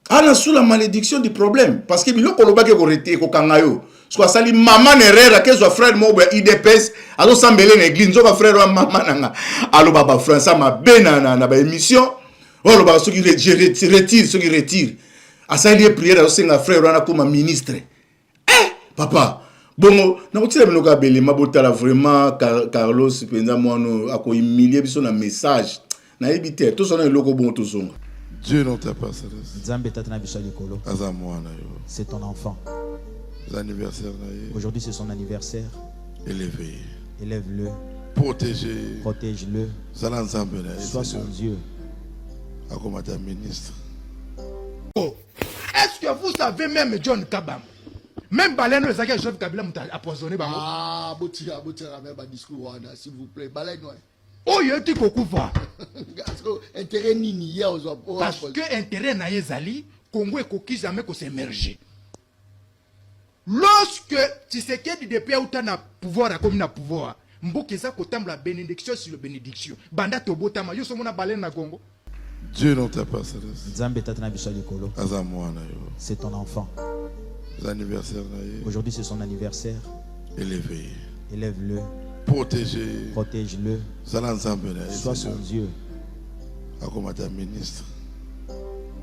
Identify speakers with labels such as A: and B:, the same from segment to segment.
A: ana sous la malédiction du problème parce que biloko lobaki ko rete ko kangayo soit sali maman nerera que soit frère mo IDPS azo sambele na église nzoka frère wa maman nanga alo baba français ma benana na ba émission olo ba ceux qui retire ceux qui retire asali prière azo senga frère wana comme ministre papa bongo na kotila binoka bele mabotala vraiment Carlos penza mono ako humilier biso na message na ebité tout son eloko bon tout zonga.
B: Dieu non t'a pas ça.
C: C'est ton enfant. Aujourd'hui c'est son anniversaire. Élève-le. Protège-le. Sois son Dieu.
D: Oh. Est-ce que vous savez même John Kabam? Même Baleine, le Zaka Joseph Kabila m'a empoisonné.
E: Ah, Boutira, même un discours, s'il vous plaît. Baleine,
D: oh, il y a un truc au couvert.
E: Intérêt nini
D: parce que intérêt na yezali Congo et Koki jamais qu'on s'émerger. Lorsque Tshisekedi depuis autant na pouvoir comme na pouvoir, mbokeza kotam la bénédiction sur le bénédiction. Banda tobotama yo somona baleine na Congo.
B: Dieu non t'a pas ça.
C: C'est ton enfant. Aujourd'hui c'est son anniversaire. Élève-le. Protège-le. Sois son Dieu.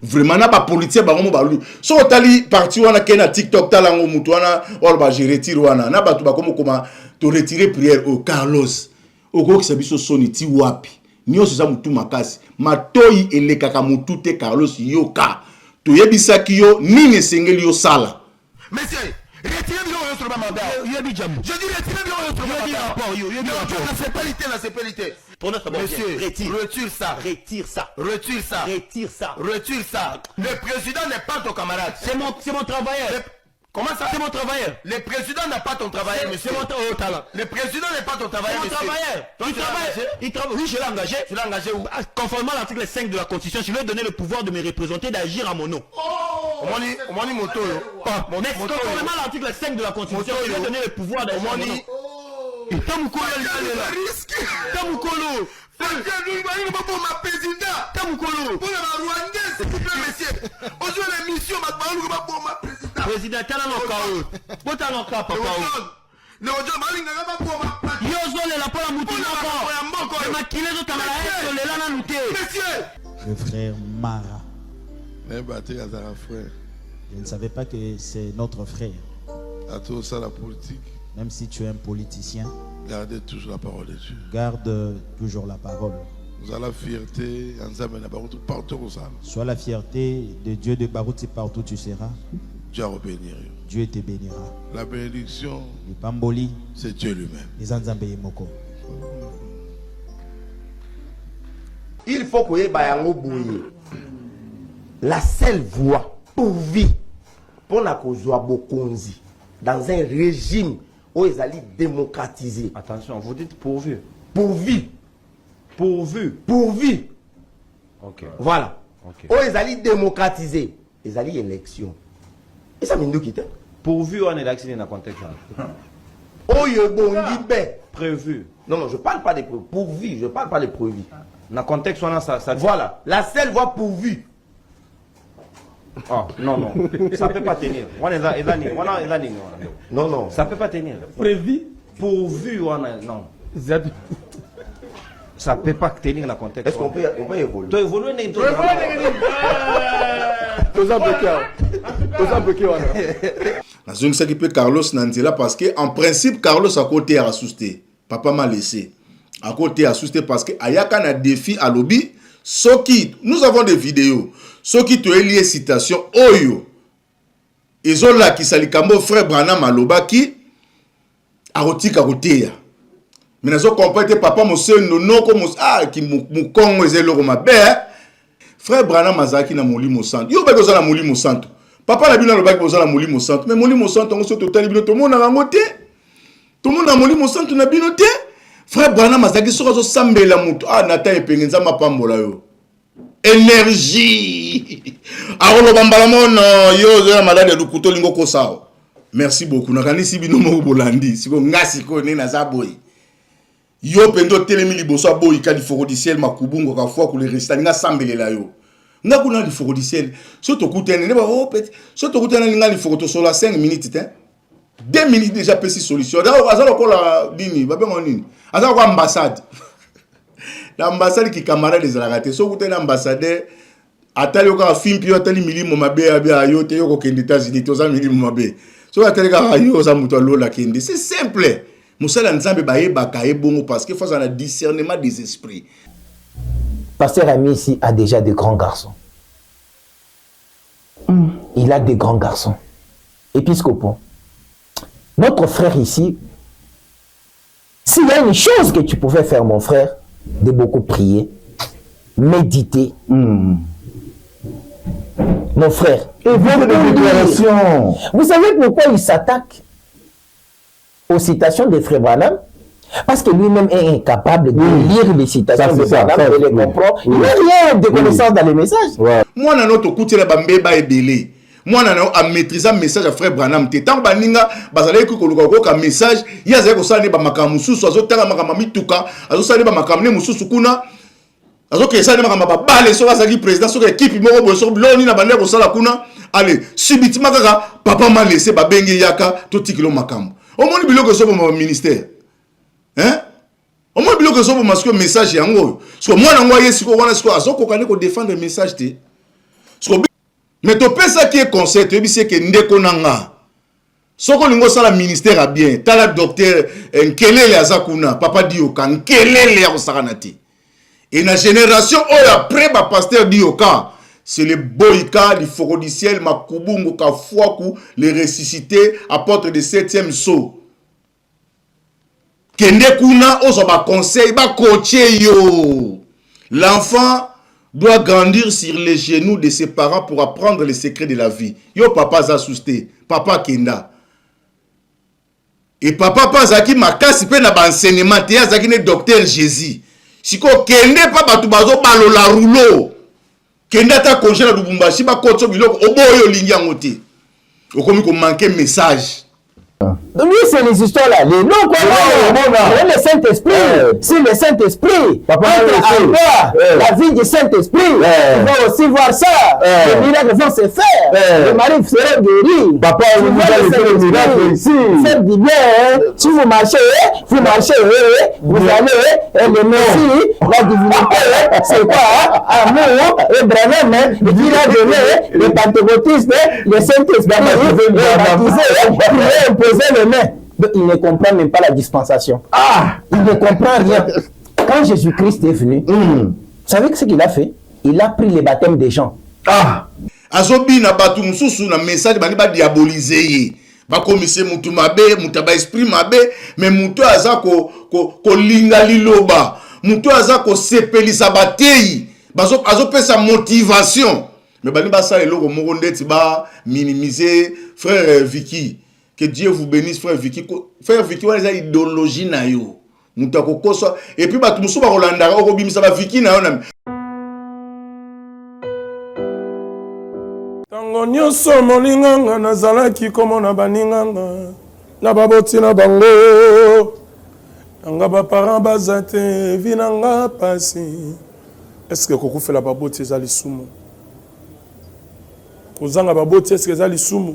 A: Vraiment na ba politicien ba ngomo ba lu so tali parti wana kena TikTok talango mutu wana wala ba retire wana na batu ba komo koma to retirer prière au Carlos oko kisabiso soni ti wapi nyoso za mutu makasi matoyi elekaka mutu te Carlos yoka to yebisaki yo nini sengeli yo sala.
D: Monsieur, retirez le mandat. Je dis retirez le mandat. La sécurité. Pour notre monsieur, retire ça. Le président n'est pas ton camarade. C'est mon travailleur. Comment ça? C'est mon travailleur. Le président n'est pas ton travailleur, monsieur. C'est mon talent. Le président n'est pas ton travailleur, monsieur. Il travaille. Oui, je l'ai engagé. Tu l'as engagé où? Conformément à l'article 5 de la Constitution, je lui ai donné le pouvoir de me représenter, d'agir à mon nom. Conformément à l'article 5 de la Constitution, je lui ai donné le pouvoir d'agir à mon nom. Président,
C: le frère Mara. Je ne savais pas que c'est notre frère. Même si tu es un politicien,
B: gardez toujours la parole de Dieu.
C: Garde toujours la parole.
B: La fierté,
C: sois la fierté de Dieu de Barouti partout tu seras. Dieu te bénira.
B: La bénédiction, c'est Dieu lui-même.
F: Il faut que bayango bouye. La seule voie pour vie pour la kozwa bokonzi dans un régime où ils allaient démocratiser.
G: Attention, vous dites pourvu.
F: Pourvu.
G: Ok.
F: Voilà.
G: Okay.
F: Où ils allaient démocratiser. Ils allaient élection. Et ça m'a dit quitter.
G: Pourvu, on est d'accident dans le contexte.
F: Oh, il bon
G: prévu.
F: Non, je parle pas de pourvu. Je parle pas de prévu.
G: Dans le contexte, on a ça.
F: Voilà. La seule voie pourvu.
G: Oh, non. Ça ne peut pas tenir.
F: Non.
G: Ça ne peut pas tenir.
F: Prévu.
G: Pourvu, non. Ça ne peut pas tenir dans le contexte.
F: Est-ce qu'on peut évoluer?
G: Tu évolues,
A: Nazongi peut Carlos Nandela parce que en principe Carlos à côté à assusté. Papa m'a laissé. À côté à assusté parce que ayaka na défi à lobby. Nous avons des vidéos. Ceux qui te lié citation Oyo. Ils ont là qui salikambo frère Branham Alobaki. Arotika rotea. Mais nous avons compris papa monsieur non comme qui moukongo ezelo ma belle. Frère Branham Azaki na Molimo Santo. Yo beko za na Molimo Santo. Papa la bino lobaki boza na Molimo Santo. Mais Molimo Santo on se total bino tout le monde na ngote. Tout le monde na Molimo Santo na bino te. Frère Branham Azaki soko sambela mutu. Ah nata epengenza mapambola yo. Énergie. Arolo bambala mono yo zo malade du kuto lingo ko sao. Merci beaucoup. Nakanisi bino mo bolandi. Siko ngasi ko ne na zaboy. Yo pendo telemi liboso boy kali foko di ciel makubungo ka fois ko le resta nga sambelela yo. nga kuna li foko diciel so to kutene ne ba oh petit so to kutene nga li foko to sur la 5 minutes 2 minutes déjà pesi solution da azalo ko la dini ba bengo nini azalo ko ambassade l'ambassade qui camarade des alagate so kutene ambassadeur atali ko film pio atali milimo mabe abia ayote yoko kende États-Unis to za milimo mabe so atali ka ayo za muto lola kende c'est simple musala nzambe ba yeba ka ebongo parce que faut un discernement des esprits.
H: Pasteur Ami ici a déjà de grands garçons. Il a des grands garçons. Épiscopaux. Notre frère ici, s'il y a une chose que tu pouvais faire, mon frère, de beaucoup prier, méditer. Mon frère. Et votre déclaration. Vous savez pourquoi il s'attaque aux citations de Frère Branham? Parce que lui-même est incapable de lire les citations de Branham et les comprendre. Il n'a rien de connaissance dans les messages.
A: Moi, dans notre côté, la bambéba est belé. Moi, à maîtriser un message à Frère Branham. Tant que baninga, bazale ko koluka un message, il y a zéro ça ne ba makamusu, azo tanga makamami tuka, azo ça ne ba makamne mususu kuna. Azo que ça ne makamba balé sur la président sur équipe moko bo sur bloni na bande ko sala kuna. Allez, subitement kaka papa m'a laissé ba bengi yaka to tikilo makambo. Au moins biloko so mon ministère. Hein? Au moins biloko so parce que message yango. Parce que moi na ngoye siko wana siko azo ko kane ko défendre le message te. Mais tu penses qui est conseil, tu sais que ndeko nanga. Soko lingo sala ministère a bien, tala docteur nkelele azakuna, papa dioka nkelele ya osakanati. Et la génération après ba pasteur dioka, c'est le boyka, le forodiciel, makubungu kafuaku, les ressuscités, apôtres de 7e saut. Kende kuna ozo ba conseil, ba coacher yo. L'enfant doit grandir sur les genoux de ses parents pour apprendre les secrets de la vie. Yo papa Zasusté, papa Kenda. Et papa Pazaki makasi pe na ba enseignement te azaki ne docteur Jésus. Siko kende pa batu bazo balola rouleau. Kenda ta congé na Lubumbashi ba kotso biloko oboyo lingi ngote. Okomi ko manquer message.
H: Donc lui, c'est les histoires là. Les noms qu'on a, le Saint-Esprit. C'est le Saint-Esprit. La vie du Saint-Esprit. On va aussi voir ça. Les miracles vont se faire. Les maris seront guéris. Papa, vous allez faire les miracles ici. Faites du bien. Si vous marchez, vous allez. Et le Messie, la divinité, c'est quoi? Amour, Abraham, il a donné les pentecôtistes, le Saint-Esprit, les baptisés, poser les mains. Il ne comprend même pas la dispensation. Il ne comprend rien. Quand Jésus-Christ est venu, vous savez ce qu'il a fait? Il a pris les baptêmes des gens.
A: Azobi na batu mususu na message bani ba diaboliser. Ba komise mutu mabe, mutu ba esprit mabe, mais mutu aza ko linga liloba. Mutu aza ko sepelisa batei. Bazo pesa motivation. Mais bani ba sa eloko moko ndeti ba minimiser frère Vicky. Que Dieu vous bénisse, frère Vicky. Frère Vicky, on a une idéologie na yo. Et puis, tu musu ba Rolanda, o bimisa ba Vicky na yo na.
I: Tango nyonso molinganga nazalaki komona baninganga na baboti na bango. Nanga ba parents bazate vinanga pasi. Est-ce que koko fait la baboti ezali sumu? Kozanga baboti est-ce que ezali sumu?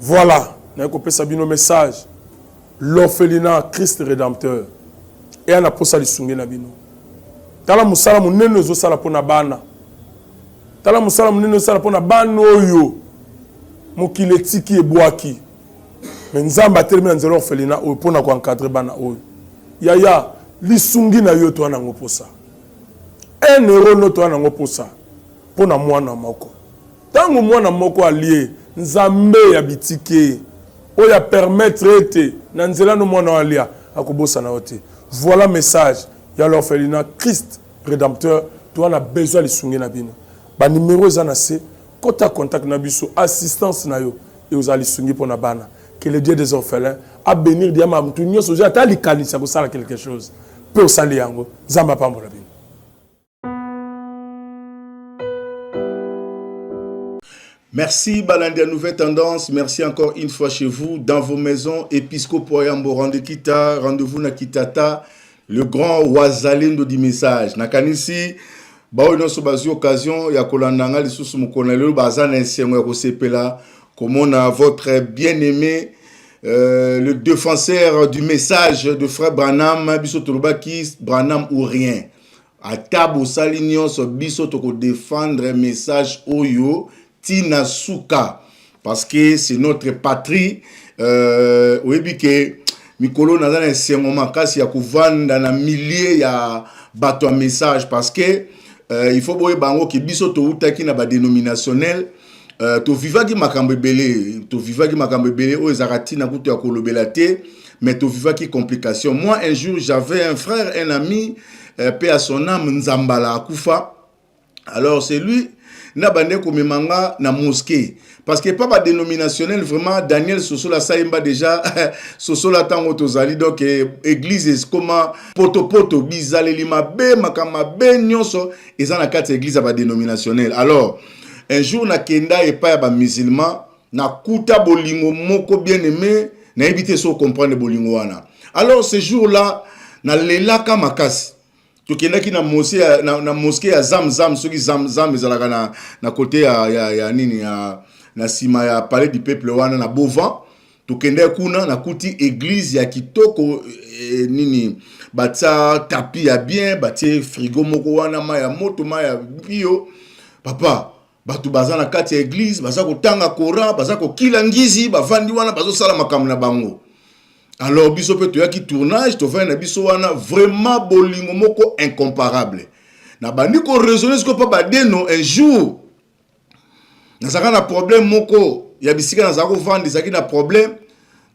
I: Voilà, nous avons un message. L'orphelinat Christ Rédempteur. Et on a posé le sungé na bino. Tala musala munene zo sala pona bana. Tala musala munene sala pona bana oyo. Mokile tiki e boaki. Mais nzamba termina nzelo orphelinat oyo pona ko encadrer bana oyo. Yaya, li sungi na yo to na ngoposa. 1 euro no to na ngoposa. Pona mwana moko. Tango mwana moko allié Nzambe ya bitike oya permettre ete na nzela no mwana alia akobosa na ote. Voilà message ya l'orphelinat Christ Rédempteur. Toi on a besoin de sungi na bino. Ba numéro za na se kota contact na biso assistance na yo et aux ali sungi pona bana. Que le Dieu des orphelins a bénir diama mtu nyoso ja tali kanisa ko sala quelque chose. Peut sali yango zamba pambola bino.
A: Merci Balandia Nouvelle Tendance, merci encore une fois chez vous, dans vos maisons, Épiscopo Yambo rendez-vous na Kitata, le grand Wazalendo du message. Nakanisi, Bao non so bazi occasion ya kolandanga lisusu mukona lelo bazana ensengo ya kosepela comme on a votre bien-aimé le défenseur du message de frère Branham biso tolobaki Branham ou rien. Atabo salignon so biso toko défendre un message oyo tina suka parce que c'est notre patrie oyebi ke mikolo nazana ensengo makasi ya kovanda na milliers ya bato message parce que il faut boye bango ki biso to utaki na ba dénominationnel to vivaki makambo ebele o ezarati na kutu ya kolobela te mais to vivaki complication. Moi un jour j'avais un frère, un ami paix à son âme, Nzambala akufa. Alors c'est lui na bande ko memanga na mosquée parce que pas ba dénominationnel vraiment Daniel Sosola Saimba déjà Sosola tango tozali donc église comment poto bizaleli mabe makama be nyonso ezana kati église ba dénominationnel. Alors un jour na kenda et pas ba musulman na kuta bolingo moko bien aimé na éviter so comprendre bolingo wana. Alors ce jour là na lelaka makasi tukendaki na mosquée ya Zamzam soki Zamzam ezalaka na côté ya nini na sima ya palais du peuple wana na Bovan tukende kuna na kuti église ya kitoko nini bata tapis ya bien batie frigo moko wana ma ya moto ma ya bio papa batu baza na kati ya église baza kotanga Coran baza kokila ngizi bavandi wana bazo sala makambo na bango. Alors biso pe toyaki tournage to na biso wana vraiment bolingo moko incomparable na bandi ko raisonner ce que pas badeno un jour nazaka na problème moko ya bisika nazaka ko vendre zaki na problème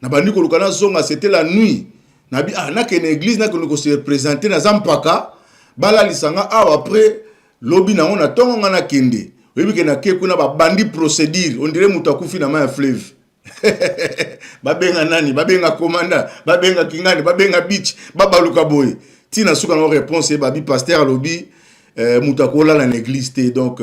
A: na bandi ko lukana zonga c'était la nuit na bi na ke na église na ko se présenter na zampaka bala lisanga après lobby na on atonga na kende webi ke na ke kuna ba bandi procédure on dirait mutakufi na ma fleuve babenga nani babenga commandant babenga kingani babenga beach babaluka boy tina suka na réponse babi pasteur lobby mutakola na l'église té donc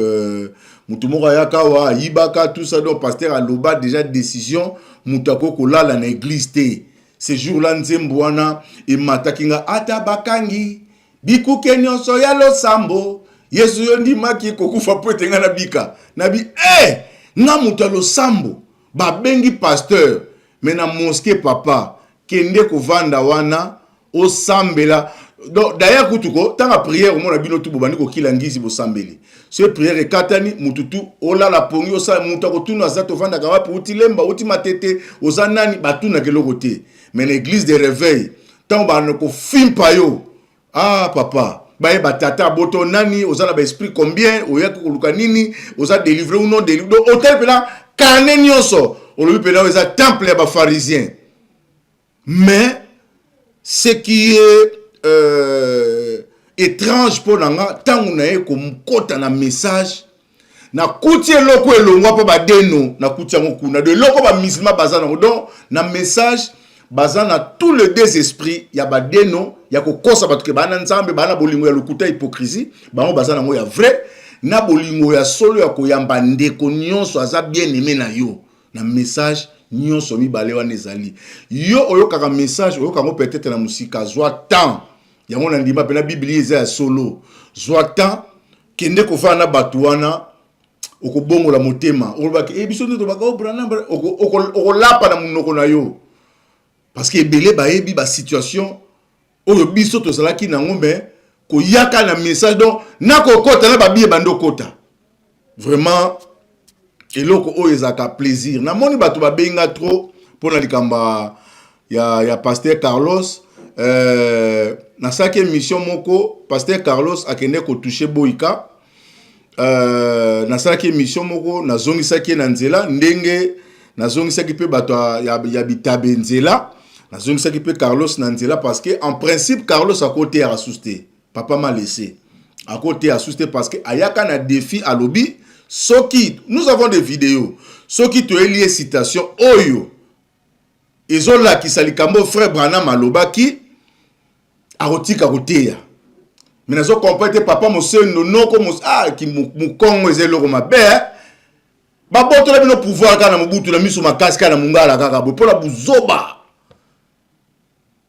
A: mutumoko yaka wa yibaka tout ça donc pasteur aloba déjà décision mutako kolala na église té ce jour là nzembo wana e matakinga atabakangi bikuke nyonso ya losambo yesu yondimaki kokufa poetenga na bika nabi nga mutalo sambo ba bengi pasteur mais na mosquée papa kende ko vanda wana o sambela donc d'ailleurs kutuko tanga prière mo na bino tubo bandi ko kilangizi bo sambeli ce prière ekatani mututu ola la pongi o sa mutako tunu azato vanda ka wapi utilemba uti matete ozanani batuna keloko te mais l'église de réveil tant ba ko fimpa yo papa baye batata boto nani ozala ba esprit combien oyaka koluka nini oza délivrer ou non délivrer hôtel pela Kane nyonso, on lui peut dire temple à pharisien. Mais ce qui est étrange pour nous, tant on a comme côté un message, na kuti loko elongwa pa badeno na kuti yango na de loko ba musulman bazana donc na message bazana tous les deux esprits ya badeno ya kokosa batuke bana nzambe bana bolingo ya lokuta hypocrisie bango bazana ngo ya vrai na bolingo ya solo ya koyamba ndeko nyonso aza bien aimé na yo na message nyonso mibale wana ezali yo oyokaka message oyokanga peut-être na musika zwa temps yango na ndima pe na biblia eza ya solo zwa temps kende kofana na batu wana okobongo la motema olobaki biso nde tobaka Branham okolapa na munoko na yo parce que ebele bayebi ba situation oyo biso tozalaki nango mais koyaka na message donc nako kota na babiye bando kota vraiment eloko oyo ezaka plaisir na moni bato babenga trop pona likamba ya pasteur Carlos na saki émission moko pasteur Carlos akende ko toucher Boyka na saki émission moko na zongisaki na nzela ndenge na zongisaki pe bato ya bitabe nzela na zongisaki pe Carlos na nzela parce que en principe Carlos a côté à souster papa m'a laissé à côté à souster parce que ayaka na défi à lobby soki nous avons des vidéos soki to lié citation oyo ezola ki salikambo frère Branham alobaki arotika koteya mais nazo comprendre papa moseno noko ki mukongo ezelo mabe ba boto la bino pouvoir kana mubutu na miso makasi kana mungala kaka bo pola buzoba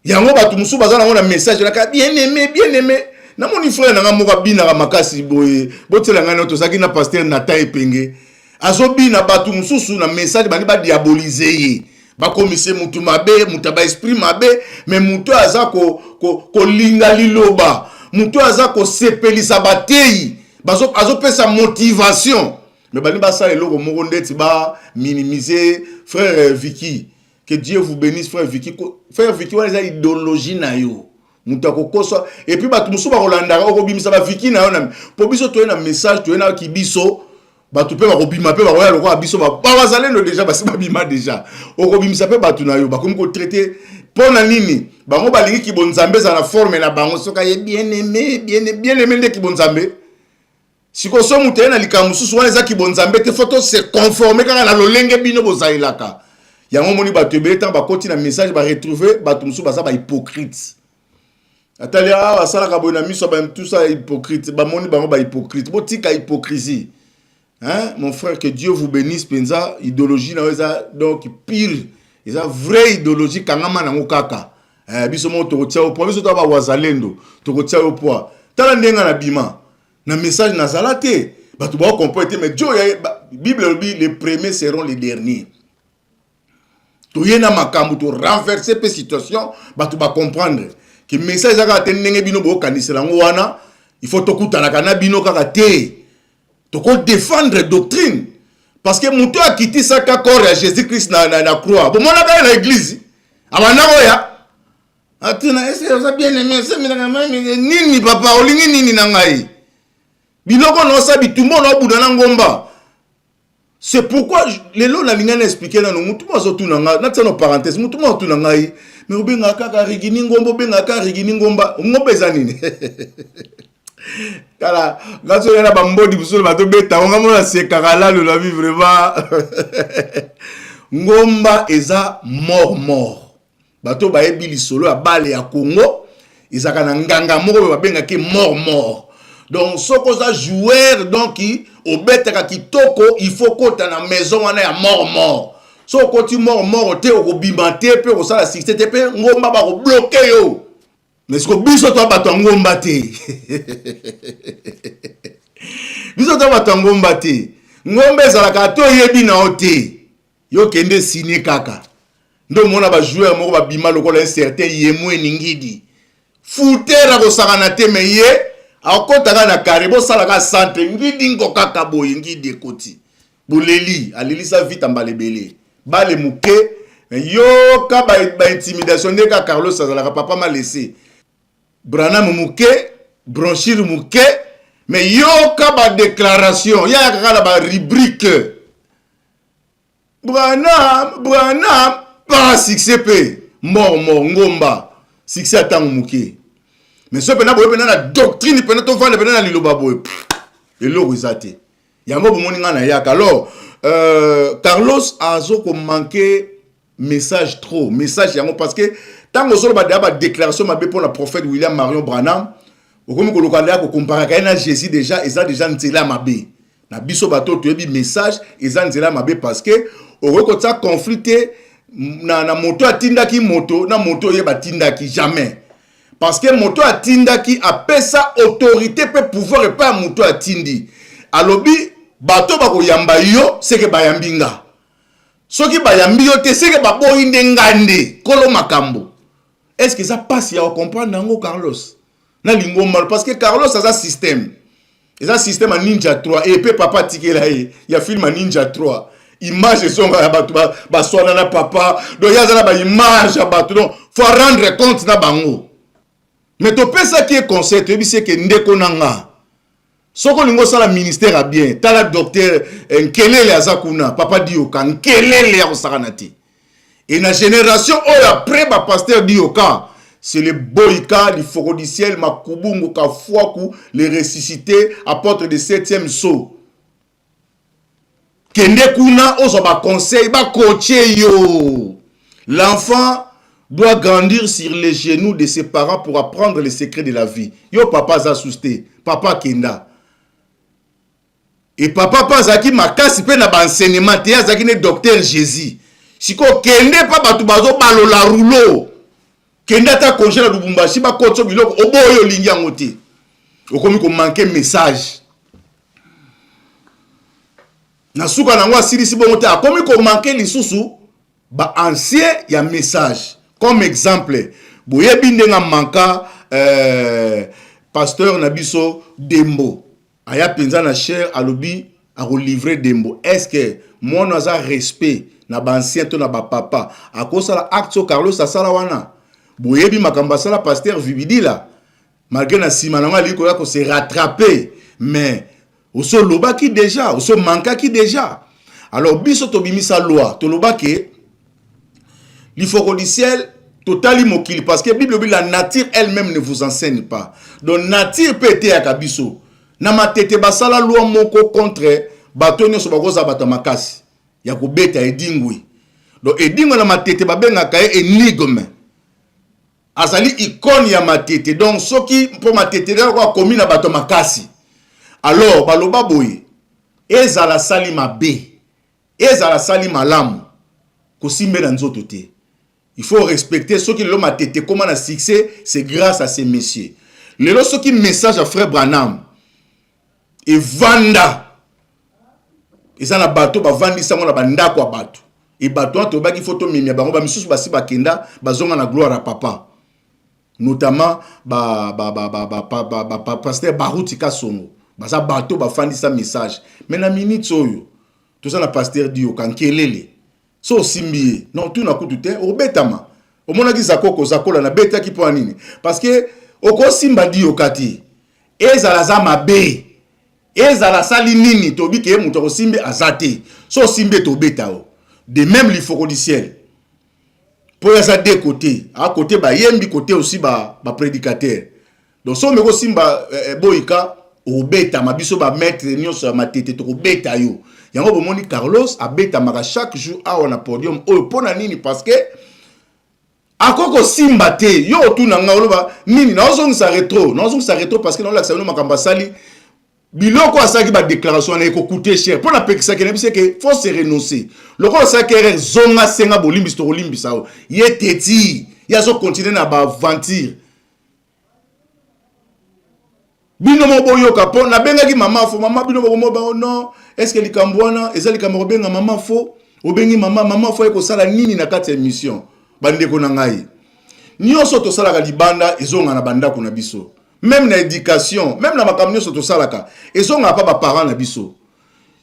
A: yango batu musu bazana na message la bien aimé na moni frère na moko bina makasi boye botela ngana to saki na pasteur Nathan Epenge azobina batu mususu na message bani ba diaboliser ye ba komise mutu mabe mutu ba esprit mabe mais mutu aza ko linga liloba mutu aza ko sepelisa batei azo pesa motivation mais bani ba sa eloko moko ndeti ba minimiser frère Vicky. Que Dieu vous bénisse, frère Vicky. Frère Vicky, on a une idéologie na yo. Et puis, tu musu ba Rolanda, o bimisa ba Vicky na yo na. Pour biso to na message, to na ki biso, ba tu pe ba bima pe ba roya lo biso ba bazalendo déjà ba ba bima déjà. O bimisa pe ba tu na yo, ba comme ko traiter pour na nini. Ba ngo ba lingi ki bonzambe za na forme na bango soka ye bien aimé de ki bonzambe. Si ko so mutena na likamusu so eza ki bonzambe te photo se conformer kaka na lolenge bino bozailaka. Yango moni bato ebele tant ba koti na message ba retrouver bato musu baza ba hypocrite. Atali basala ka bona miso ba tout ça hypocrite, ba moni bango ba hypocrite. Botika hypocrisie. Hein, mon frère, que Dieu vous bénisse penza idéologie na eza donc pire. Eza vraie idéologie kangama na ngokaka. Biso mo to tia au point biso to ba wazalendo, to tia au point. Tala ndenga na bima. Na message na zalate. Bato ba comprendre mais Dieu Bible dit les premiers seront les derniers. Toyena makambu to renverser pe situation batu ba comprendre que message aka tenenge bino bo kanisela ngwana il faut tokutana kana bino kaka te to ko défendre doctrine parce que muto a quitté sa corps à Jésus-Christ na croix bon mona ka na église abana koya atina ese ça bien aimé ça nini papa olingi nini na ngai biloko no sa bitumbo no buda na ngomba. C'est pourquoi les lots na lingana expliquer na mutu mazo tunanga na tsano parenthèse mutu mazo tunanga yi mais obenga kaka rigini ngombo benga kaka rigini ngomba ngombe za nini kala gazo yana ba mbodi busolo bato beta onga mona se kakala le la vie vraiment ngomba eza mort bato ba ebili solo ya bale ya Congo izaka na nganga moko ba benga ke mort. Donc, ce qu'on a joué, donc, au bête kitoko, il faut qu'on ait la maison, on est à mort. So, quand tu mort, tu es au bimbanté, puis au sala 60, tu es ngomba ba bloqué yo. Mais ce que biso to ba ngomba te. Biso to ba ngomba te. Ngombe za la kato yebi na ote. Yo kende signé kaka. Ndo mona ba joueur moko ba bima lokola un certain Yemwe Ningidi. Foutera ko sakana te meye. Akotaka na karibo salaka centre ngidi ngokaka boye ngidi ekoti boleli alilisa vite ambalebele bale muke yo ka ba intimidation de ka Carlos azalaka papa m'a laissé Branham muke bronchir muke mais yo ka ba déclaration ya ka ba rubrique Branham pas succès pe mort ngomba succès atangu muke. Mais ce pena boye pena la doctrine pena to vendre pena la liloba boye. Et lo rizate. Yango bomoni ngana yaka. Alors Carlos azo ko manquer message trop, message yango parce que tant solo ba déclaration mabe pour le prophète William Marion Branham, okomi ko lokanda ko comparer ka na Jésus déjà eza déjà nzela mabe. Na biso bato to yebi message eza nzela mabe parce que oko ta conflicté na moto atindaki moto na moto yeba tindaki jamais. Parce que moto atindaki apesa autorité peut pouvoir et pas moto atindi. Alobi bato bako yamba yo c'est que bayambinga. Soki bayambi yo te c'est que babo indengande kolo makambo. Est-ce que ça passe ya comprendre nango Carlos? Na lingo mal parce que Carlos a un système. Et un système à Ninja 3 et pe papa tikela y a film à Ninja 3. Image sont ba bato ba sona na papa. Donc ya za ba image ba donc faut rendre compte na bango. Mais tu peux ça qui est conseil, tu sais que ndeko nanga. Soko lingo sala ministère a bien, tala docteur nkelele azakuna, papa dioka nkelele ya osakanati. Et na génération après ba pasteur dioka, c'est le boyka, le forodiciel, makubungu ka fwaku, les ressuscités, apôtre de 7e saut. Kende kuna oso ba conseil, ba coacher yo. L'enfant doit grandir sur les genoux de ses parents pour apprendre les secrets de la vie. Yo papa Zasusté, papa Kenda. Et papa Pazaki makasi pe na ba enseignement te azaki ne docteur Jésus. Siko kende pa batu bazo balo la rouleau. Kenda ta congé na Lubumbashi ba kotso biloko oboyo lingi yango te. okomi ko manquer message na suka na ngwa silisi bongo te akomi ko manquer lisusu ba ancien ya message comme exemple boyebi ndenga manka pasteur na biso Dembo aya penza na cher alobi a livrer Dembo. Est-ce que mon aza respect na ba ancien to na ba papa akosala acte Carlos asala wana boyebi makamba sala pasteur Vibidila malgré na sima na ngali ko se rattraper mais oso loba ki déjà oso manka ki déjà. Alors biso to bimisa loi to loba ke l'ifoko du ciel totali mokili parce que Bible la nature elle-même ne vous enseigne pas. Donc nature peut être akabiso na matete basala loi moko contre bato nyonso bakoza bato makasi ya kobeta edingwi. Donc edingwi na matete babenga kae énigme azali icône ya matete. Donc soki pour matete la ko komi na bato makasi alors baloba boye ezala sali mabe ezala sali malamu kosimbe na nzoto te. Il faut respecter ceux qui l'ont matete comment on a succès, c'est grâce à ces messieurs. Le lorsque qui message à frère Branham et vanda et ça na bateau ba vandi ça na banda kwa bateau et bateau to ba ki photo mimia bango ba misusu basi ba kenda bazonga na gloire à papa notamment pasteur Baruti Kasongo baza bateau ba fandi ça message mais na minute oyo tout ça na pasteur Dio kankelele so simbié non tout na kutu te obetama omona ki zakoko zakola na beta ki po nini parce que oko simba Dio kati ezala za mabe ezala sali nini tobi ke muto ko simbe azate so simbe to beta o de même l'ifoko du ciel pour ça deux côtés à côté ba yembi côté aussi ba prédicateur donc so me ko simba boika obeta mabiso ba mettre nyonso ma tete to beta yo yango bomoni Carlos abeta maka chaque jour a on a podium o pona nini parce que akoko simba te yo tu na ngoloba nini na ozong sa rétro parce que non la ça no makamba sali biloko asaki ba déclaration na eko coûter cher pour la pekisa ke nebise que faut se renoncer loko sa ke zonga senga bolimbi sto bolimbi sao ye teti ya zo continuer na ba aventure bino mo boyoka po na benga ki mama fo mama bino mo ba non est-ce que likambwana ezali kamero benga mama fo obengi mama fo eko sala nini na kati ya mission bande ko na ngai nyonso to sala ka libanda ezonga na banda ko na biso même na éducation même na makamyo so to salaka ezonga pa ba parents na biso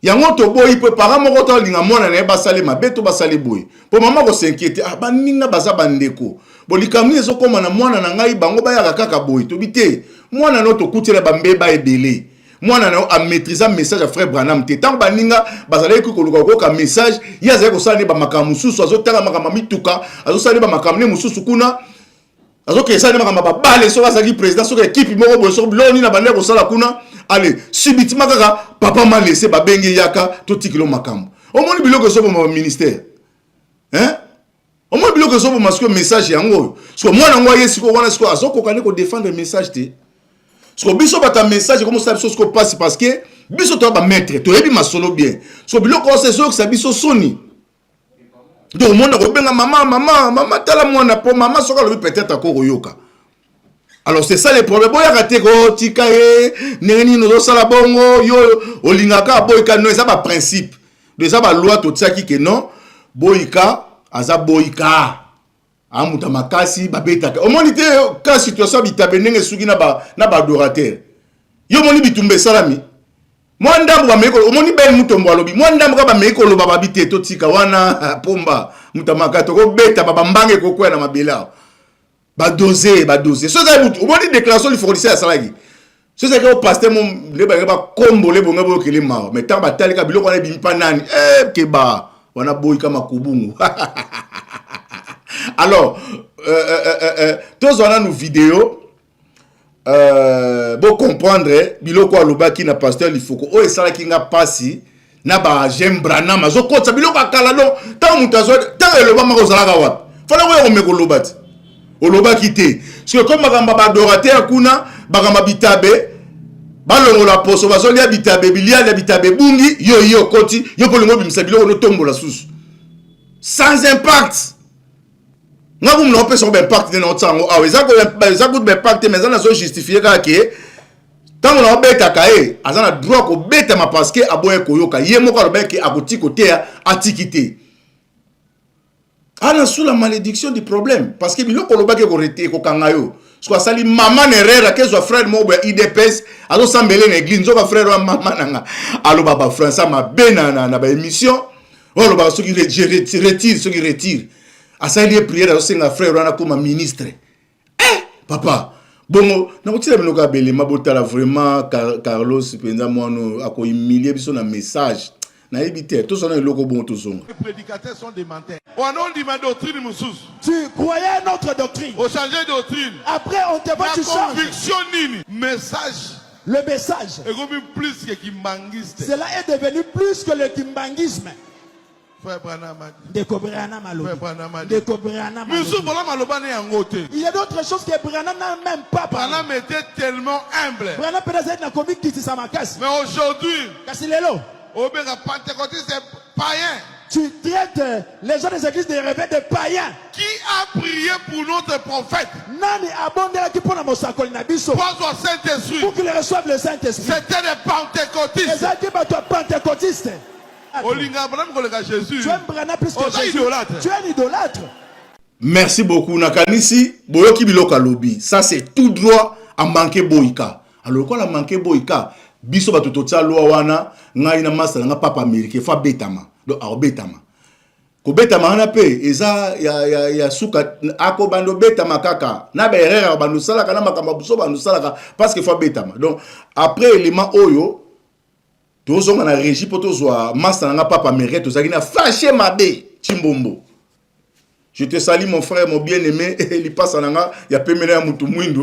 A: yango to boyi pe parents moko to linga mona na ba sale mabeto ba sale boyi po mama ko s'inquiéter ah baninga baza bandeko bolikamni ezokoma na mwana na ngai bango ba ya kaka boyi to bité mwana no to kutela ba mbeba ebele mwana na a maîtriser message à frère Branham te tant baninga bazale ko koluka ko message ya za ko sala ne ba makamu susu azotanga makama mituka azosala ba makamu ne mususu kuna azoke sala ne makama ba bale so bazaki président so équipe moko bo so loni na bande ko sala kuna allez subitement kaka papa m'a laissé ba bengi yaka to tikilo makamu au moins biloko so mo ministère hein au moins biloko so mo masque message yango so mwana ngwa yesiko wana siko azoko kane ko défendre message te so biso bata message comme ça biso ce passe parce que biso to ba maître to yebi masolo bien so biloko c'est so que ça biso soni donc monde ko benga mama tala mwana po mama soka lobi peut-être ko yoka alors c'est ça le problème boya raté ko tika e neni no sala bongo yo olingaka boyika no ça ba principe de ça ba loi to tsaki que non boyika aza boyika amuta makasi babetaka omoni te ka situation bitabe ndenge suki na ba adorateur yo moni bitumbe salami mwandambu ba meko omoni bel mutombo alobi mwandambu ka ba meko lo baba bite to tika wana pomba mutamaka to ko beta baba mbange ko kwa na mabela ba doser so ça mutu omoni déclaration du fournisseur ya salagi so ça que pasteur mon le ba kombo le bonga bo kele ma mais tant ba talika biloko na bimpa nani ke ba wana boy kama kubungu. Alors, tous on a nos vidéos. Pour comprendre, biloko alobaki na pasteur Lifoko. O esala kinga pasi na ba j'aime Branham. Mazo kota biloko akala no. Ta mutazo ta eloba mako zalaka wapi. Fala ko meko lobati. Olobaki te. Parce que comme makamba ba adorateur kuna, bakamba bitabe, balongo la poso bazo lia bitabe, bilia lia bitabe bungi, yo koti, yo polingo bimisa biloko no tombo la sous. Sans impact. Nga vous n'avez pas son impact de notre sang. Ah, ils ont impact mais ça n'a pas justifié que Tant on a bêta kae, azana droit ko bêta ma parce que aboye koyoka. Yé moko alobé ki akoti côté atikité. Ana sous la malédiction du problème parce que biloko loba ke ko rete ko kangayo. Soit sali maman nerera que soit frère mo be IDPS, alo sambele na église nzoka frère wa maman nanga. Alo baba François ma benana na ba émission. Olo ba soki retire soki retire. Asali prière alo senga frère wana comme ministre. Papa bongo na kotila bino ka bele mabotala vraiment Carlos penza mono ako humilier biso na message na ebité tout ça na loko bon tout son.
B: Les prédicateurs sont des menteurs. On a dit ma doctrine moussous.
J: Tu croyais notre doctrine.
B: On changeait de doctrine.
J: Après on te voit tu changes.
B: Conviction nini message.
J: Le message.
B: Et comme plus que kimbanguiste.
J: Cela est devenu plus que le kimbanguisme.
B: Frère Branham.
J: Il y a d'autres choses que Branham n'a même pas parlé.
B: Branham était tellement humble.
J: Branham peut-être être comique qui s'est macasse.
B: Mais aujourd'hui,
J: tu traites les gens des églises de réveil de païens.
B: Qui a prié pour notre prophète?
J: Nani abondé qui pour la mosakol nabiso.
B: Saint-Esprit.
J: Pour qu'il reçoive le Saint-Esprit.
B: C'était des pentecôtistes.
J: Les gens pentecôtistes.
B: Jésus.
J: Tu aimes Branham plus que Jésus. Tu es un idolâtre.
A: Merci beaucoup Nakanisi. Boyoki biloka lobi. Ça c'est tout droit à manquer boïka. Alors quand la manquer boïka, biso batototia loi wana ngai na masa nga papa américain fa betama. Donc a betama. Ko betama na pe eza ya suka ako bando betama kaka. Na ba erreur bando sala kana makamba buso bando sala parce que fa betama. Donc après élément oyo tous on a régi pour tous voir master n'a pas mérite tous qui n'a fâché ma bé Chimbombo. Je te salue mon frère mon bien-aimé il passe en anga il y a peu mené à mutu mwindu.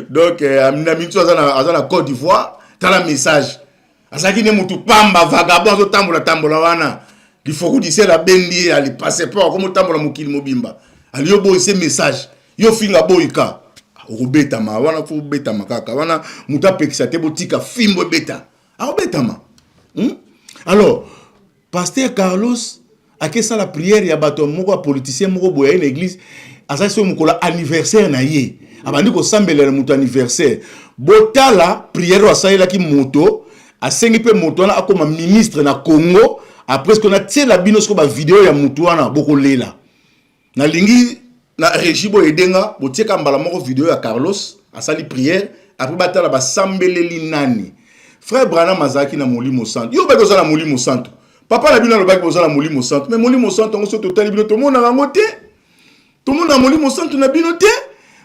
A: Donc ami tu à la Côte d'Ivoire t'as la message azaki ne mutu pamba vagabond zo tambola wana il faut que dise la bendi ali passer pas comme tambola mukili mobimba ali yo boy ce message yo finga boyka Robetama, wana fu betama kaka, wana muta pekisa te botika fimbo beta. Betama. Alors, pasteur Carlos a que ça la prière ya bato moko politicien moko boya une église, asa so mukola anniversaire na ye. Abandi ko sambela muto anniversaire. Botala prière wa saïla ki moto, a sengi pe moto na akoma ministre na Congo, après ce qu'on a tiré la binosco ba vidéo ya muto wana boko lela. Na lingi na régibo edenga botieka mbala moko vidéo ya Carlos asali prière après batala ba sambeleli nani frère Branham Mazaki na Molimo Santo yo ba kozala Molimo Santo papa na bino ba kozala Molimo Santo mais Molimo Santo ngo so total bino to mona ngo te to mona Molimo Santo na bino te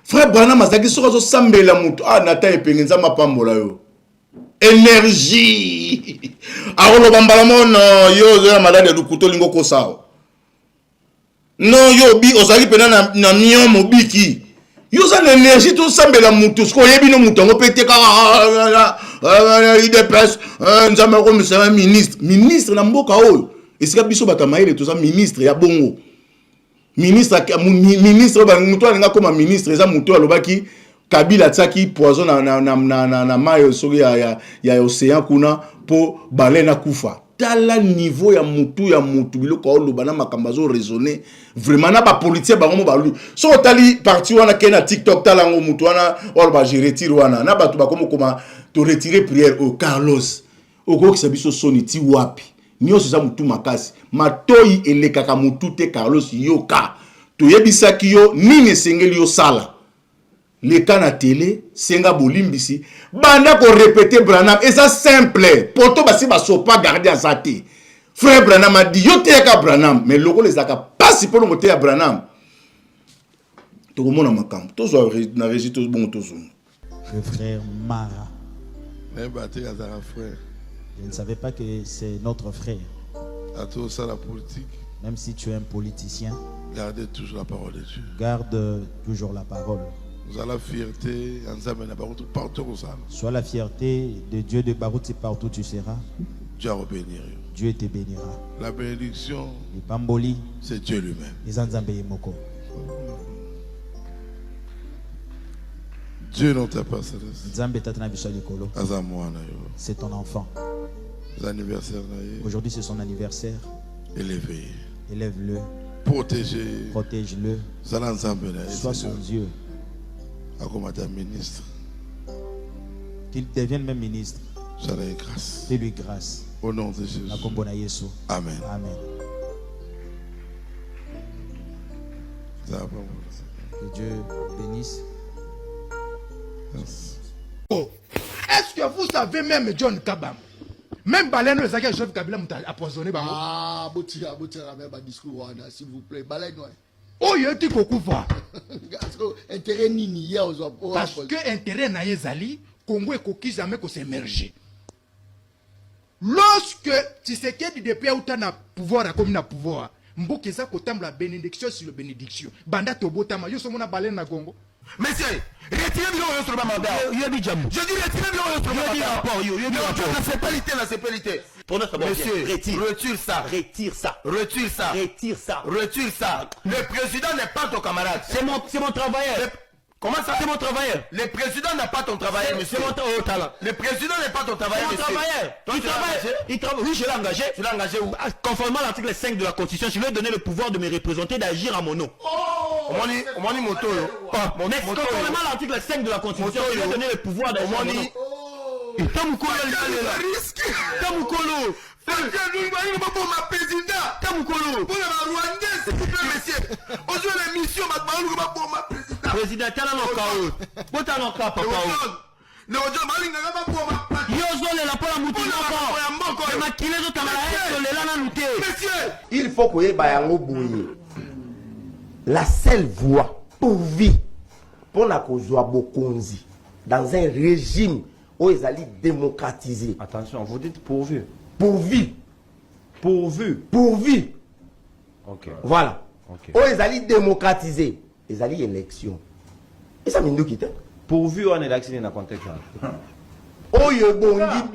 A: frère Branham Mazaki so zo sambela mutu nata epengenza mapambola yo énergie arolo bambala mono yo zo malade ya lukuto lingo ko sao. Non, yo bi ozali pena na mion mobiki. Yo za l'énergie tout sambela mutu sko yebi no mutu ngo pete ka IDPS nzama ko misa ministre na mboka oyo. Esika biso batamaile to za ministre ya bongo. Ministre ba mutu alinga koma ministre za mutu alobaki Kabila tsaki poison na mayo soki ya océan kuna po balena kufa. Tala niveau ya mutu biloko oloba na makambazo raisonner vraiment na ba politicien bango ba lu so tali parti wana kena TikTok tala ngo mutu wana oloba je retire wana na batu ba koma to retirer prière au Carlos oko kisabiso soni ti wapi nyoso za mutu makasi matoi elekaka mutu te Carlos yoka to yebisaki yo nini sengeli yo sala les cas na télé senga bolimbisi banda ko répéter Branham et ça simple poto basi baso pas garder à zati frère Branham a dit yo te ka Branham mais loko les aka pas si pour monter à Branham to ko mona makam to zo na régi to bon to zo
C: le frère Mara
B: même batté à frère
C: je ne savais pas que c'est notre frère
B: à tout ça la politique
C: même si tu es un politicien
B: gardez toujours la parole de Dieu
C: garde toujours la parole.
B: Sois la fierté, partout où ça.
C: Sois la fierté de Dieu de Barouti partout où tu seras. Dieu te bénira.
B: La bénédiction,
C: c'est
B: Dieu lui-même. Dieu n'en t'a pas
C: c'est ton enfant. Aujourd'hui c'est son anniversaire. Élève-le. Protège-le. Sois son Dieu.
B: Comme ministre.
C: qu'il devienne même ministre.
B: J'allais grâce.
C: Fais-lui grâce.
B: Au nom de Jésus.
C: Amen.
B: Amen.
C: Que Dieu bénisse.
B: Merci.
J: Oh. Est-ce que vous savez même John Kabam? Même Baleno Ezaki Joseph Kabila a poisonné.
E: Ah, Boutira, même discours, s'il vous plaît. Baleno.
J: Oh, il y a un petit couvert.
E: Parce que intérêt nini hier aux opposants.
J: Parce que intérêt n'a Zali, Congo et Koki jamais qu'on s'émerger. Lorsque Tshisekedi depuis autant pouvoir comme na pouvoir, Mbokeza kotam la bénédiction sur la bénédiction. Banda Tobotama, yo somona baleine na Congo.
D: Messieurs, retirez bien sur le mandat. Je dis retirez bien sur le mandat. La sécurité, la sécurité. Monsieur, retire ça. Retire ça. Retire ça. Retire ça. Retire ça. Le président n'est pas ton camarade. C'est mon travailleur. Comment ça, c'est mon travailleur? Le président n'a pas ton travailleur, monsieur. C'est mon talent. Le président n'est pas ton travailleur, monsieur. C'est mon travailleur. Il travaille. Oui, je l'ai engagé. Tu l'as engagé où? Conformément à l'article 5 de la Constitution, je lui ai donné le pouvoir de me représenter, d'agir à mon nom. Omoni moto. Conformément à l'article 5 de la Constitution, je lui ai donné le pouvoir d'agir à mon nom. Tamukolo. Président,
F: il faut que vous la seule voie pourvue pour la cause Bokonzi dans un régime où ils allaient démocratiser.
G: Attention, vous dites pourvu.
F: Pourvu.
G: Ok.
F: Voilà.
G: Okay.
F: Où ils allaient démocratiser. Ils allaient élection. Et ça m'a dit
G: pourvu on est vacciné dans le contexte.
F: Oh, il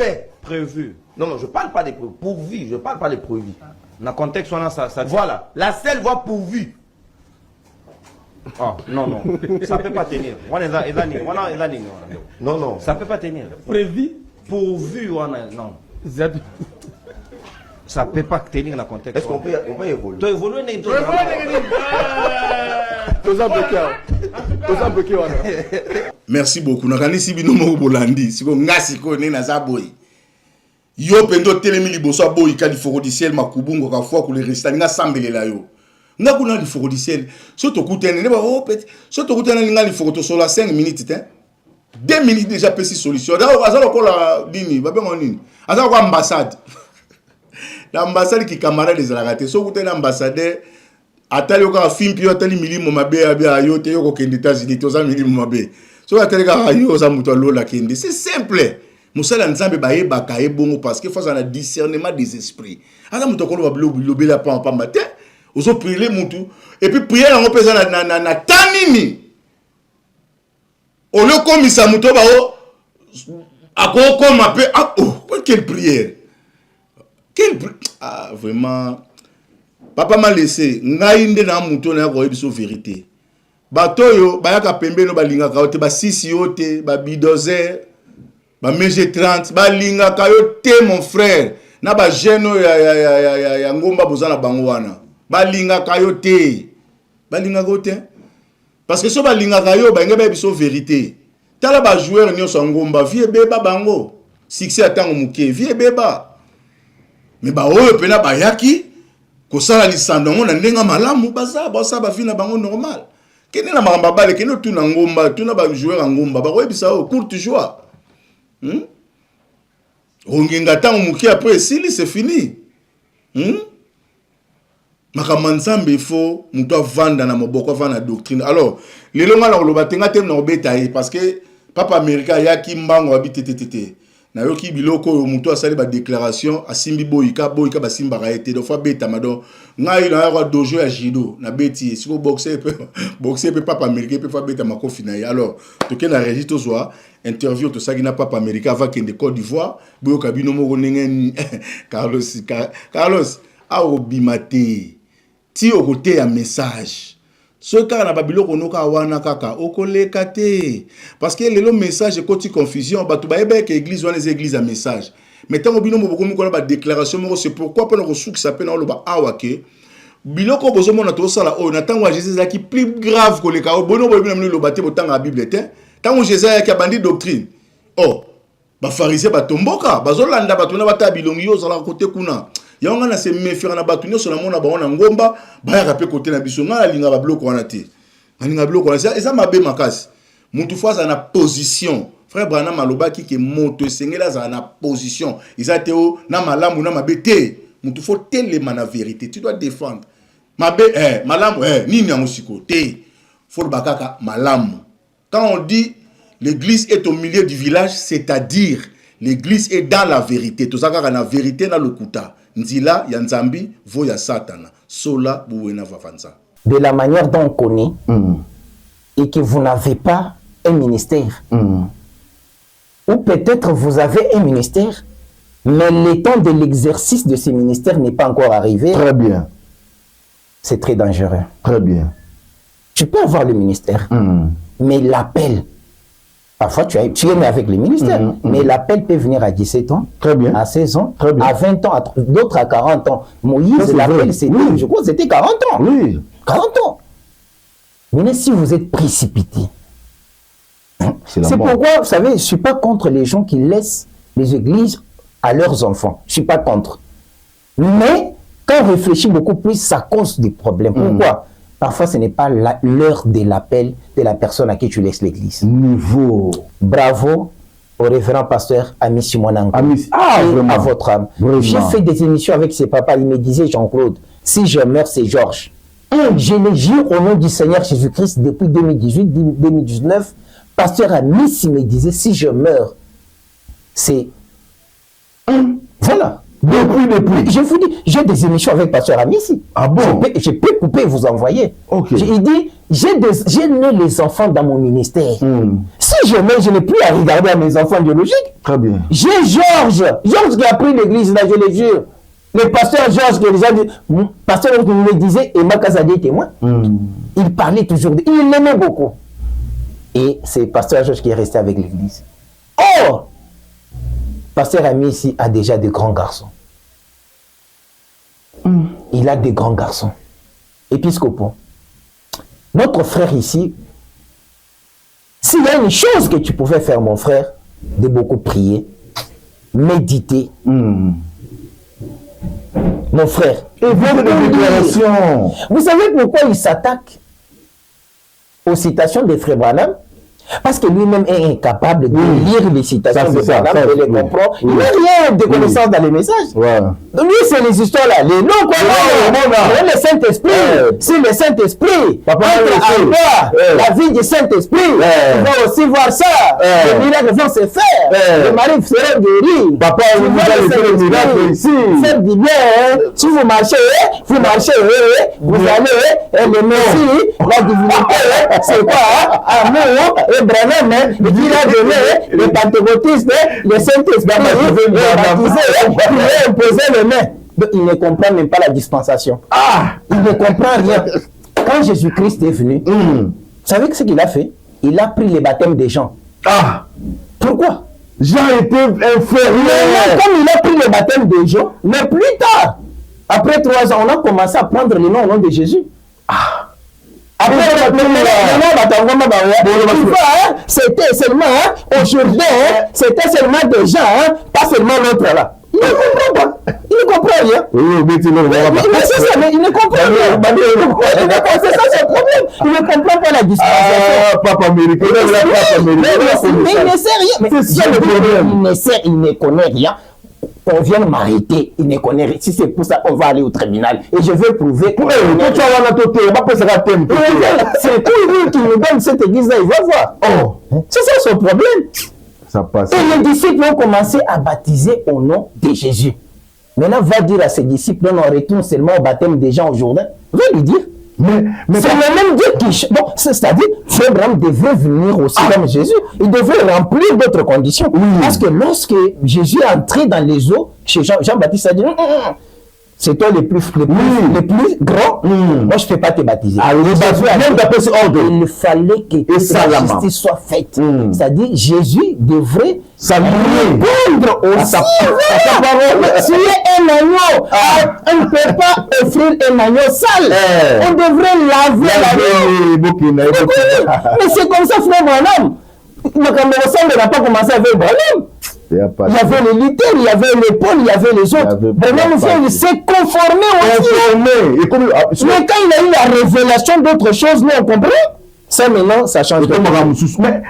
F: est
G: prévu.
F: Non, je ne parle pas des pourvu. Je ne parle pas des prévus.
G: Dans le contexte, on a ça.
F: Voilà. La seule voie pourvue.
G: Oh, non. Ça ne peut pas tenir.
F: Non.
G: Ça ne peut pas tenir.
I: Prévu.
G: Pourvu, on a. Non. Ça ne peut pas tenir dans le contexte.
F: Est-ce qu'on peut évoluer?
G: Tu évolues,
A: Merci beaucoup. Nakani sibino mo bolandi. Siko ngasi ko ne na zaboy. Yo pendo telemi liboso boy kali forodiciel makubungo ka fwa ku le restani nga sambelela yo. Nga kuna li forodiciel. So to kutene ne ba o pet. So to kutene nga li foto sur la 5 minutes hein. 2 minutes déjà pesi solution. Da azalo ko la dini ba bengo nini. Azalo ko ambassade. L'ambassade qui camarade des alagate. So kutene ambassadeur atali yoka film pio atali milimo mabe abia yote yoko kende États-Unis toza milimo mabe. So atali ka yo za muto lola kende. C'est simple. Musala nzambe ba yeba ka ebongo parce que face à un discernement des esprits. Ala muto ko lobela pa matin. Ozo prier mutu et puis prier en pesa na tanini. Ole komisa muto ba o akoko mape quelle prière. Vraiment papa m'a laissé ngai nde na muto na ko ebiso vérité batoyo bayaka pembeno balinga ka ote ba sisi yote ba bidozer ba MG30 balinga ka yote mon frère na ba jeune ya ngomba bozana bango wana balinga ka yote parce que so balinga ka yo ba ngeba ebiso vérité tala ba joueur nyonso ngomba vie beba bango succès atango muke vie beba mais ba oyo pena bayaki kosala lisando na ndenga malamu baza ba vina bango normal kene na makamba bale kene tuna ngomba tuna ba joueur ngomba ba koyebisa o courte joie ongenga tango muki après sili c'est fini makamba nzambe il faut muto vanda na moboko vanda doctrine alors lelo ngala loba tenga tem na obeta parce que papa américain yaki mbango abitetetete na yoki biloko muto asali ba déclaration asimbi boyika ba simba ka été do fa beta mado ngai na ya dojo ya judo na beti siko boxer pe papa américain pe fa beta makofi na ya alors to ke na registre zo interview to sagi na papa américain va kende Côte d'Ivoire boyo kabino moko nenge Carlos a obimate ti okote ya message so ka na babiloko noka wana kaka okoleka te parce que le message côté confusion batu ba ebe ke église wana les églises à message mais tant bino mo bokomi ko ba déclaration mo c'est pourquoi pendant que souk ça pena lo ba awake biloko bozo mona to sala o na tango Jésus qui plus grave que le ka bono bo bino lo baté botanga bible te tango Jésus qui a bandi doctrine oh bafarisien batomboka bazolanda bato na bata bilongi yo zala côté kuna yango na se méfier na bato nyonso na mona baona ngomba bayaka pe côté na biso ngala linga ba bloko wana te alinga bloko wana eza mabe makasi mutu fois na position frère Branham alobaki ke moto sengela za na position isa teo na malamu na mabe te mutu faut telema na vérité tu dois défendre mabe malamu nini yango siko te faut bakaka malamu. Quand on dit l'église est au milieu du village, c'est-à-dire l'église est dans la vérité. Tout ça, quand la vérité dans le kuta. Nzila, yanzambi, voya satana. Sola, bouena vavanza.
H: De la manière dont on connaît, et que vous n'avez pas un ministère. Ou peut-être vous avez un ministère, mais le temps de l'exercice de ce ministère n'est pas encore arrivé.
K: Très bien.
H: C'est très dangereux.
K: Très bien.
H: Tu peux avoir le ministère, mais l'appel, parfois tu es né avec le ministère, mais l'appel peut venir à 17 ans,
K: très bien.
H: À 16 ans, très bien. À 20 ans, d'autres à 40 ans. Moïse, l'appel, c'était, je crois, c'était 40 ans.
K: Oui.
H: 40 ans. Mais si vous êtes précipité, c'est pourquoi, vous savez, je ne suis pas contre les gens qui laissent les églises à leurs enfants. Je ne suis pas contre. Mais quand on réfléchit beaucoup plus, ça cause des problèmes. Pourquoi? Parfois, ce n'est pas l'heure de l'appel de la personne à qui tu laisses l'église.
K: Niveau.
H: Bravo au révérend pasteur Ami Simonango.
K: Vraiment.
H: À votre âme. J'ai fait des émissions avec ses papas. Il me disait, Jean-Claude, si je meurs, c'est Georges. Je le jure au nom du Seigneur Jésus-Christ depuis 2018-2019. Pasteur Ami me disait, si je meurs, c'est... Voilà. Depuis. Je vous dis, j'ai des émissions avec Pasteur Amissi.
K: Ah bon?
H: Je peux couper et vous envoyer.
K: Okay.
H: Il dit, j'ai né les enfants dans mon ministère. Si je mets, je n'ai plus à regarder à mes enfants biologiques.
K: Très bien.
H: J'ai Georges qui a pris l'église, là, je le jure. Le pasteur Georges qui déjà dit, pasteur qui me disait, et Makazadi est témoin. Il parlait toujours, il l'aimait beaucoup. Et c'est pasteur Georges qui est resté avec l'église. Or, pasteur Amissi a déjà des grands garçons. Il a des grands garçons. Épiscopaux. Notre frère ici, s'il y a une chose que tu pouvais faire, mon frère, de beaucoup prier, méditer. Mon frère.
K: Et votre déclaration.
H: Vous savez pourquoi il s'attaque aux citations de Frère Branham? Parce que lui-même est incapable de lire les citations de Branham, de les comprendre. Il n'a rien de connaissance dans les messages. Lui, c'est les histoires-là. Les noms qu'on le Saint-Esprit. Si le Saint-Esprit la vie du Saint-Esprit, on va aussi voir ça. Les miracles vont se faire. Le mari sera guéri.
K: Papa, vous avez le miracle ici.
H: Faites du bien. Si vous marchez, vous allez. Le Messie, la divinité, c'est quoi? Amour. Branham, il a donné les pentecôtistes, le Saint-Esprit, il a imposé les mains. Donc, il ne comprend même pas la dispensation. Il ne comprend rien. Quand Jésus-Christ est venu, vous savez ce qu'il a fait? Il a pris les baptêmes des gens. Pourquoi?
K: Jean était inférieur.
H: Comme il a pris les baptêmes des gens, mais plus tard, après 3 ans, on a commencé à prendre le nom au nom de Jésus. Après, c'était seulement au Jourdain, c'était seulement des gens, pas seulement l'autre là. Il ne comprend pas. Il ne comprend rien. Mais c'est ça, mais il ne comprend rien. C'est ça, c'est le problème. Il ne comprend pas la dispensation.
K: Papa américain.
H: Mais il ne sait rien. C'est ça le problème. Il ne connaît rien. On vient m'arrêter, il ne connaît rien. Si c'est pour ça, on va aller au tribunal. Et je veux prouver que... C'est tout lui qui nous donne cette église-là, il va voir. C'est ça son problème.
K: Ça passe.
H: Et les disciples ont commencé à baptiser au nom de Jésus. Maintenant, va dire à ses disciples, on retourne seulement au baptême des gens au Jourdain. Va lui dire. Mais c'est le même Dieu qui... Bon, c'est-à-dire, Frère Branham devrait venir aussi comme Jésus. Il devrait remplir d'autres conditions. Parce que lorsque Jésus est entré dans les eaux, chez Jean-Baptiste a dit, c'est toi le plus grand, moi je ne peux pas te baptiser. Il fallait que la justice soit faite. C'est-à-dire, Jésus devrait répondre aussi. Si un agneau, on ne peut pas offrir un agneau sale. On devrait laver l'agneau. Mais c'est comme ça, Frère Branham. Le Cameroun n'a pas commencé avec Branham.
K: Il y
H: avait les leaders, il y avait les Paul, il y avait les autres. Branham vient, il s'est conformé aussi. Mais quand il a eu la révélation d'autres choses, nous on comprend. Ça maintenant, ça change.
K: Mais,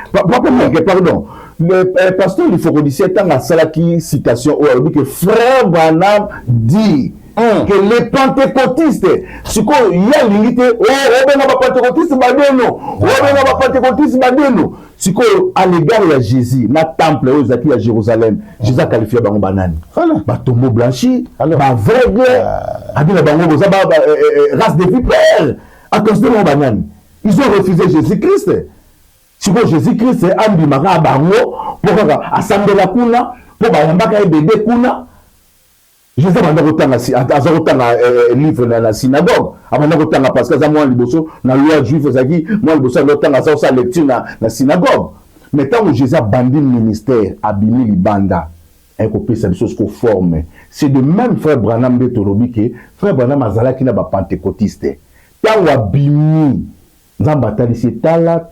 K: pardon, le pasteur il faut redire tant à ça qui citation où il dit que frère Branham dit que les pentecôtistes, ce qu'il y a l'unité, ce qu'à l'égard de Jésus, dans le temple à Jérusalem, Jésus a qualifié par un banane. Bah tombeau blanchi, bah aveugle, race de vipères, à cause de mon banane. Ils ont refusé Jésus-Christ. Si vous Jésus-Christ, Ambi Mara Bango, pour assembler la Kuna, pour Bayambaka et Bébé Kuna. Je sais autant livre dans la synagogue. Autant parce que moi, la loi juive, moi, autant sa lecture dans la synagogue. Mais tant que Jésus a bandé le ministère, abîmé les bandas, et qu'on peut cette chose qu'on forme, c'est de même frère Branham de Torobi que frère Branham Azala qui n'a pas pentecôtiste. Tant qu'on abîmé, c'est tala.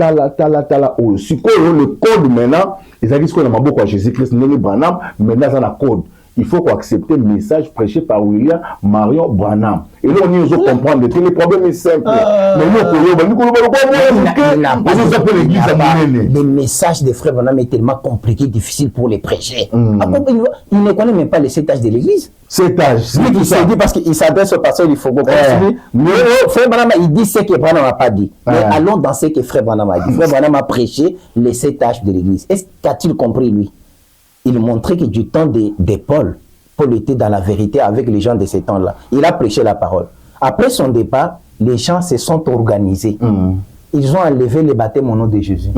K: Si le code maintenant, ils disent qu'on a beaucoup à Jésus-Christ, n'est Branham, maintenant ça a code. Il faut accepter le message prêché par William Marion Branham. Et là, on y comprendre que le problème est simple.
H: Le message des frères Branham est tellement compliqué, difficile pour les prêcher. Il ne connaît même pas les 7 âges de l'église.
K: 7 âges.
H: Il s'est dit parce qu'il s'adresse au pasteur, il faut continuer. Mais frère Branham, il dit ce que Branham n'a pas dit. Mais allons dans ce que frère Branham a dit. Frère Branham a prêché les 7 âges de l'église. Est-ce qu'a-t-il compris, lui? Il montrait que du temps de Paul, Paul était dans la vérité avec les gens de ces temps-là. Il a prêché la parole. Après son départ, les gens se sont organisés. Ils ont enlevé les baptêmes au nom de Jésus.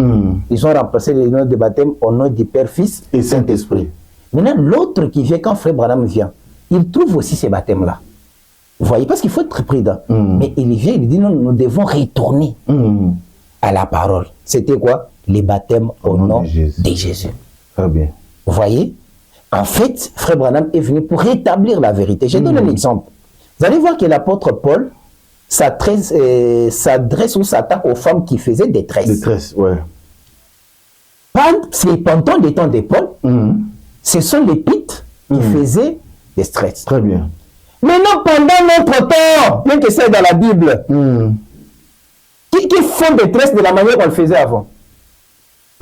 H: Ils ont remplacé les noms de baptême au nom du Père, Fils et Saint-Esprit. Maintenant, l'autre qui vient, quand frère Branham vient, il trouve aussi ces baptêmes-là. Vous voyez, parce qu'il faut être prudent. Mais il vient, il dit, non, nous devons retourner à la parole. C'était quoi? Les baptêmes au nom de Jésus.
K: Très bien.
H: Vous voyez? En fait, frère Branham est venu pour rétablir la vérité. Je donne un exemple. Vous allez voir que l'apôtre Paul s'adresse ou s'attaque aux femmes qui faisaient des tresses.
K: Des tresses, ouais.
H: Pendant les temps de Paul, ce sont les Pites qui faisaient des tresses.
K: Très bien.
H: Maintenant, pendant notre temps, bien que c'est dans la Bible, qui font des tresses de la manière qu'on le faisait avant?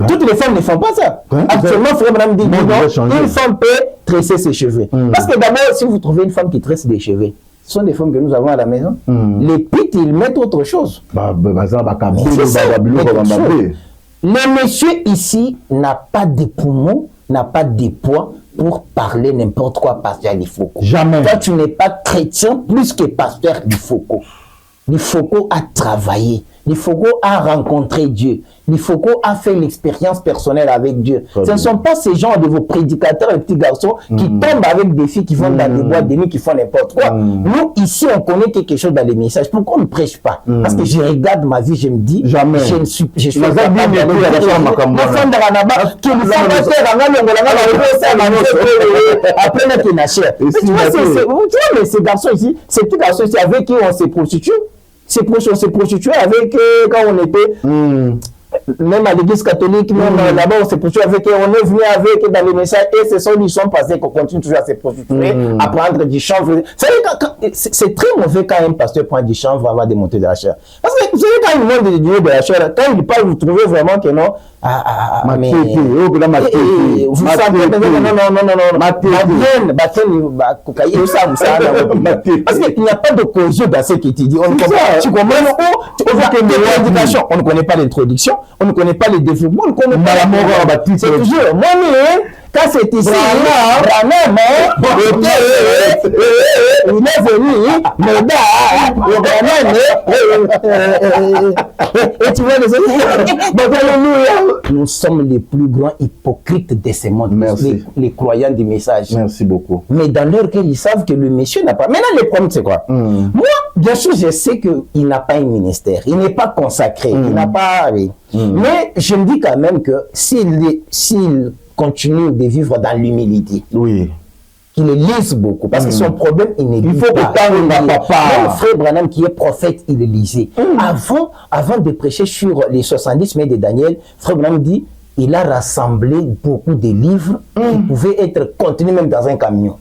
H: Toutes les femmes ne font pas ça. Actuellement, frère Branham dit non, une femme peut tresser ses cheveux. Parce que d'abord, si vous trouvez une femme qui tresse des cheveux, ce sont des femmes que nous avons à la maison. Les Pites, ils mettent autre chose. Le monsieur ici n'a pas de poumons, n'a pas de poids pour parler n'importe quoi, pasteur Lifoko.
K: Jamais.
H: Toi, tu n'es pas chrétien plus que pasteur Lifoko. Lifoko a travaillé. Lifoko a rencontré Dieu. Lifoko a fait l'expérience personnelle avec Dieu. Ce ne sont pas ces gens de vos prédicateurs et petits garçons qui tombent avec des filles qui vont dans les boîtes de nuit, qui font n'importe quoi. Nous, ici, on connaît quelque chose dans les messages. Pourquoi on ne prêche pas? Parce que je regarde ma vie, je me dis,
K: jamais.
H: Je suis mais ces garçons ici, ces petits garçons ici avec qui on s'est prostitué. On s'est prostitué avec quand on était même à l'église catholique, même là-bas on s'est prostitué avec, on est venu avec dans les messages et ce sont ils sont passés qu'on continue toujours à se prostituer, à prendre du chanvre. C'est très mauvais quand un pasteur prend du chanvre avant de monter de la chair. Parce que vous savez quand il monte de la chair, quand il parle, vous trouvez vraiment que non. Mais vous savez, parce qu'il n'y a pas de cause dans ce qu'il dit. On ne connaît pas l'introduction, on ne connaît pas les développements, on ne connaît pas la mort. C'est toujours moi, quand c'est ici, Branham, il est venu, et tu vois nous sommes les plus grands hypocrites de ce monde, les croyants du message.
K: Merci beaucoup.
H: Mais dans leur cœur, ils savent que le monsieur n'a pas. Maintenant, le problème, c'est quoi? Moi, bien sûr, je sais qu'il n'a pas un ministère, il n'est pas consacré, il n'a pas. Mais je me dis quand même que s'il continue de vivre dans l'humilité, qu'il lise beaucoup, parce que son problème, il n'est pas.
K: Il faut que
H: le frère Branham, qui est prophète, il lisait. Avant de prêcher sur les 70 mails de Daniel, frère Branham dit, il a rassemblé beaucoup de livres qui pouvaient être contenus même dans un camion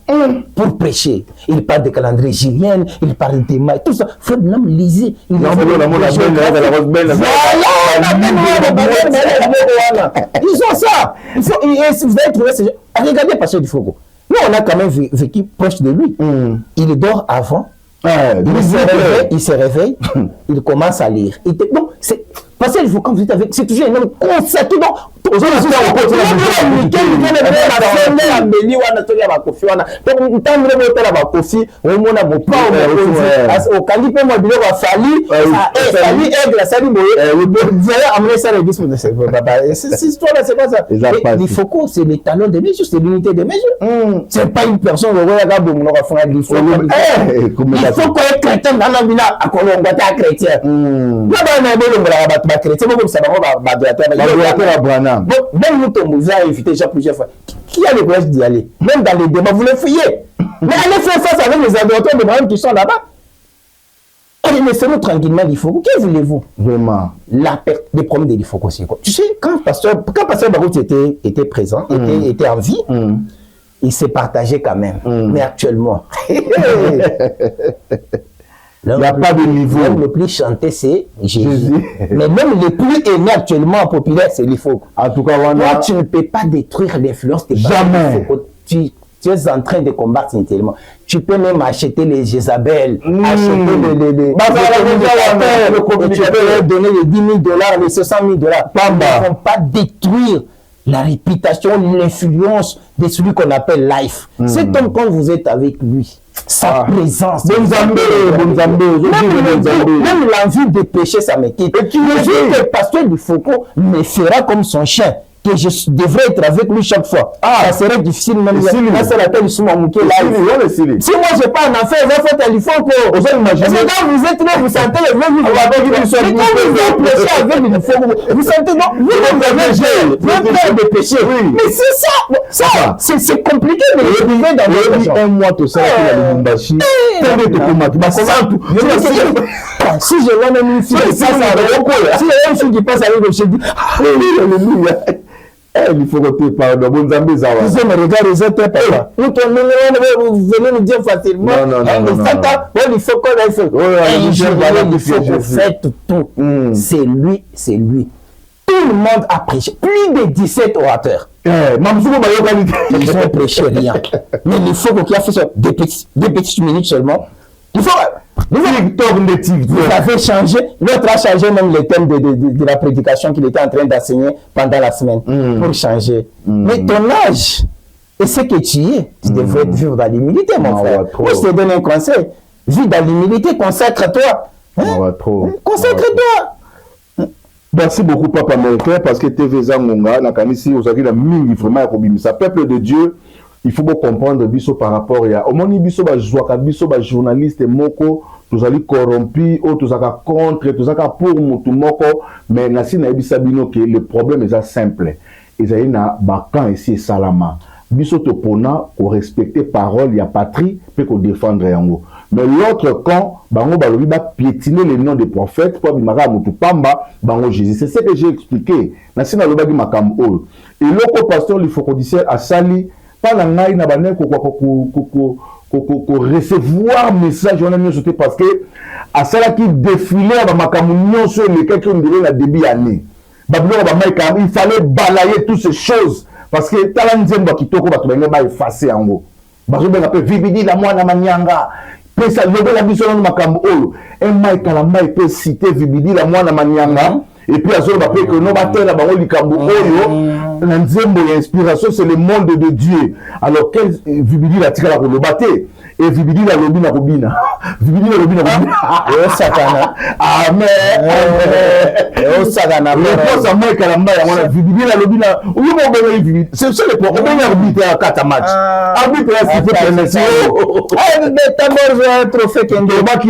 H: pour prêcher. Il parle de calendrier gilien, il parle des mailles, tout ça. Frère Nam lisez. Ils ont ça. Si vous avez trouvé ces gens, regardez Pasteur Lifogo. Nous, on a quand même vécu proche de lui. Il dort avant. Il se réveille, il commence à lire. Donc, parce qu'il faut quand vous êtes avec, c'est toujours un homme consacré. Donc, il faut que c'est les talons de mesure, c'est l'unité de mesure. C'est pas une personne il faut qu'on ait chrétien dans la vie à Colomboata chrétien. Même nous, vous avez invité déjà plusieurs fois. Qui a le courage d'y aller? Même dans les débats, vous les fouillez. Mais allez faire face avec les adorateurs de Brahim qui sont là-bas. Et laissez-nous tranquillement l'Ifoko. Que voulez-vous? Vraiment. La perte des problèmes de l'Ifoko, c'est quoi? Tu sais, quand Pasteur Barout était présent, était en vie, il s'est partagé quand même. Mais actuellement, il n'y a pas de niveau. Même le plus chanté, c'est Jésus. Mais même le plus aimé actuellement populaire, c'est l'Ifoko. En tout cas, toi, tu ne peux pas détruire l'influence des Jamais. Tu es en train de combattre intelligemment. Tu peux même acheter les Jézabel, acheter les tu peux leur donner les $10 000, les $60 000. Ils ne vont pas détruire la réputation, l'influence de celui qu'on appelle life. Cet homme, quand vous êtes avec lui, sa présence, même l'envie de pécher, ça me quitte. Et tu me dis que le pasteur du Foucault me fera comme son chien, que je devrais être avec lui chaque fois. Ça serait difficile même. C'est laquelle si moi je n'ai pas un affaire, il faut qu'il faut que. Parce que quand vous êtes là, vous sentez le même vous vous sentez non, vous avez de péché. Mais c'est ça, c'est compliqué de vivre dans un mois tout ça, si je vois même une fille qui passe avec le je dis alléluia. Il faut que tu parles de bon Zambé Zawa. Vous me regardez les autres, papa. Vous venez nous dire facilement. Il faut qu'on ait fait. Il faut qu'on fasse tout. C'est lui. Tout le monde a prêché. Plus de 17 orateurs. Ils ont prêché rien. Mais il faut qu'il a fait ça des petites minutes seulement. Il faut. Vous avez changé, l'autre a changé même le thème de la prédication qu'il était en train d'enseigner pendant la semaine pour changer. Mais ton âge et ce que tu es, tu devrais vivre dans l'humilité, mon frère. Moi, je te donne un conseil. Vis dans l'humilité, consacre-toi. Consacre-toi.
K: Merci beaucoup, Papa Américain, parce que TV Zangonga, Nakamisi, Ozaki, la mine, vraiment, ça peuple de Dieu. Il faut comprendre biso par rapport à omoni biso ba jouaka biso ba journaliste moko tous allez corrompu ou tous aka contre tous aka pour mutu moko mais nasi na ebisa bino que le problème est simple ezali na bakan ici salama biso to pona ko respecter parole ya patrie pe ko défendre yango mais l'autre camp bango balobi ba piétiner le nom des prophètes pour bimaka mutu pamba bango Jésus c'est ce que j'ai expliqué nasi na lobaki makambo et loko pasteur il faut codiciel à sali pas la naï na bané ko recevoir message on a mieux sauté parce que à cela qui défilait à makamunyo sur les quelques on la début année babino ba maïka il fallait balayer toutes ces choses parce que talanzemba kitoko ba tubenga ba effacer yango bazo benga pe vibidi la mwana manyanga pesa lobe la biso na makambo oyo et maïka la maï peut citer vibidi la mwana manyanga et puis azolo ba pe que no batela ba likambo oyo la nzembo ya inspiration c'est le monde de Dieu alors quel vibidi la tika la ko lobate et vibidi la lobi na kobina vibidi la lobi na kobina o satana amen o satana le posa moi kalamba ya mona vibidi la lobi na o mo bele vibidi c'est le pour on a arbitre à 4 matchs arbitre c'est fait permission mais d'abord trophée kendo baki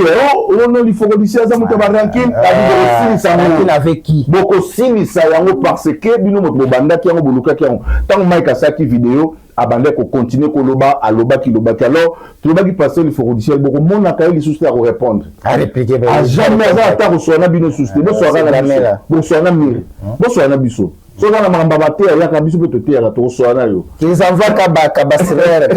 K: on no il faut que d'ici ça muto ba ranking avec ça avec qui boko simi ça yango parce que bino moto banda ki yango boluka ki yango tant Mike asaki vidéo abandé ko continuer ko loba aloba ki loba ki alors tu loba ki passer il faut judiciaire boko mona ka il souci à répondre à répliquer à jamais ça ta ko sona bino souci bo sona na mera bo sona mire bo sona biso So na mamba te ya ka biso to te ya to so na yo.
H: Qu'ils envoient Kabasrer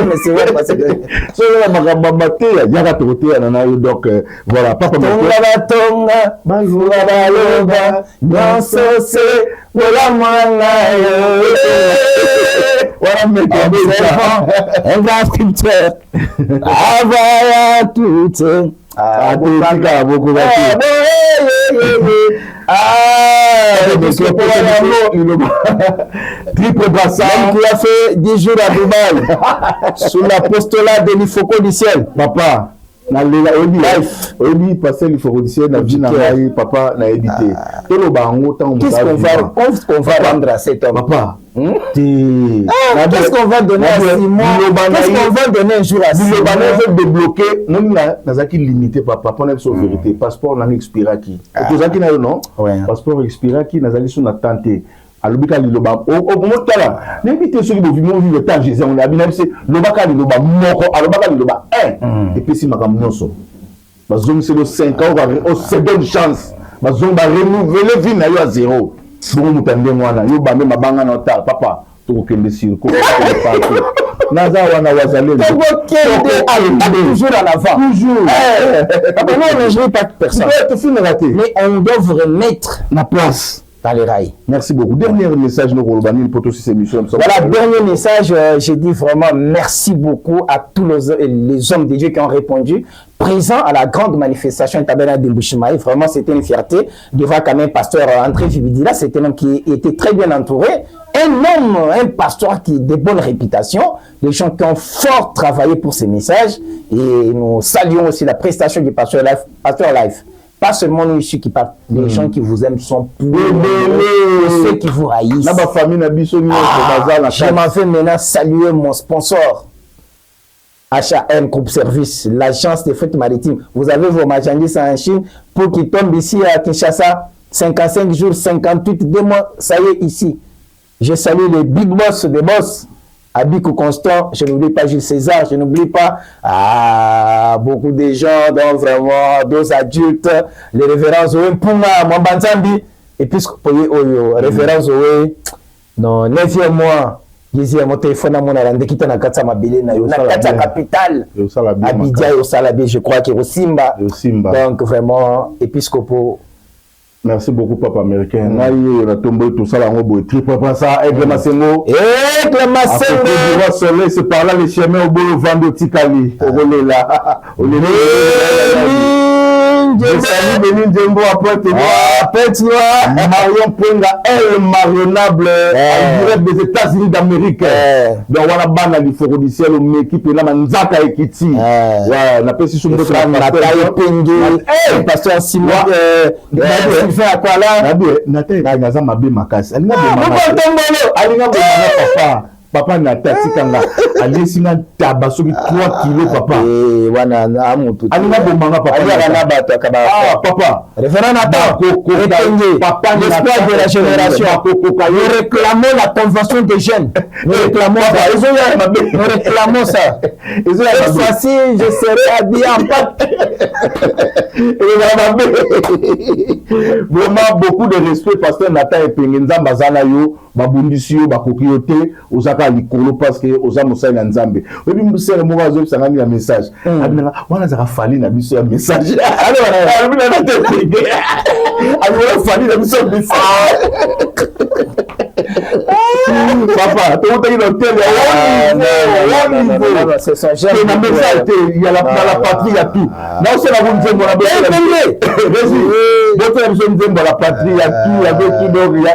H: mais c'est vrai parce que
K: so na mamba te ya ka to te na yo donc voilà papa
H: tonga bazula baloba nyonso se voilà mwana yo. Voilà mes un grand scripteur. Avaya tout.
K: Beaucoup triple brassard
H: qui a fait 10 jours à Dubaï sous l'apostolat de l'Ifoko du ciel.
K: Papa na lela obi passer l'Ifoko du ciel na vie na mai papa na éviter tolo bango tant
H: qu'est-ce qu'on va rendre à cet homme
K: papa
H: qu'est-ce qu'on va donner à Simon? Qu'est-ce qu'on va donner un jour à Simon?
K: Le banane débloqué non nazaki limité papa pour notre vérité passeport na expira qui tozaki na yo non passeport expira qui nazali sur na tenter alobika liloba o motala n'invite ceux qui vivent vivre tant Jésus on a bien c'est lobaka liloba moko alobaka liloba et puis si makamnoso bazong c'est le 5 ans au seconde chance bazong ba renouveler vie na yo à zéro bon mutande mwana yo ba même banga na ta papa to kende circo naza wana wazalendo
H: toujours à l'avant
K: toujours
H: non je ne pas personne mais on doit remettre
K: la place
H: dans les rails.
K: Merci beaucoup. Dernier message, nous revenons pour tous ces émissions.
H: Voilà, dernier message, j'ai dit vraiment merci beaucoup à tous les hommes de Dieu qui ont répondu, présents à la grande manifestation tabernacle de Mbujimayi. Vraiment, c'était une fierté de voir quand même pasteur André Fibidila, c'était un homme qui était très bien entouré. Un pasteur qui a de bonnes réputations, les gens qui ont fort travaillé pour ces messages. Et nous saluons aussi la prestation du pasteur Life. Pas seulement nous ici qui parlent, les gens qui vous aiment sont plus ceux qui vous haïssent. Je m'en vais maintenant saluer mon sponsor, HAM Groupe Service, l'agence des fêtes maritimes. Vous avez vos marchandises en Chine pour qu'ils tombent ici à Kinshasa, 55 jours, 58, 2 mois, ça y est ici. Je salue les big boss des boss. Abikou Constant, je n'oublie pas Jules César, je n'oublie pas beaucoup de gens, donc vraiment, deux adultes, les références Zoé Mpuma, Mwambanzambi, et puis Oyo, référence Zoé, non, 9e mois, 10e mois, téléphone à mon arrêt, qui na Katsa Mabile, na Katsa Capitale, Abidja et Salabi, je crois qu'il y a au Simba, donc vraiment, épiscopo.
K: Merci beaucoup, papa américain. On a tombé tout ça, là, on a triple papa ça, Aigle Massengo.
H: Aigle Massengo.
K: Soleil, c'est par là, les chemins au bout, vendre au Tikali. On est là. On est là. Marion Pwenga, elle marionnable en direct des États-Unis d'Amérique. Donc, on a ban à l'Iforo du ciel, on équipe là, Manzaka et Kiti. On a passé sur notre
H: Nathalie Pengue, pasteur Simon. Fait à quoi là?
K: Naza Mabé Makas. Papa Nata Tikanga. Allez, singa tabasoki 3 kilos, papa.
H: Wana amutu.
K: Alina bomanga papa. Ah, papa.
H: Référent Nata. Papa, l'espoir de la génération. Nous réclamons la convention des jeunes. Nous réclamons ça. Nous réclamons ça. Cette fois-ci, je serai habillé en pâte.
K: Vraiment beaucoup de respect, pasteur Nata et Pengenza Bazanayo, Babundisio, Bakokiote, Osaka Likolo, parce que Osa Moussa Nzambe. Et puis, c'est le moment où ça a mis un message. On a fallu un message. Alors, papa,
H: c'est ça.
K: Il y a la patrie, il y a tout. Non, c'est la bonne dans la patrie, il y a tout,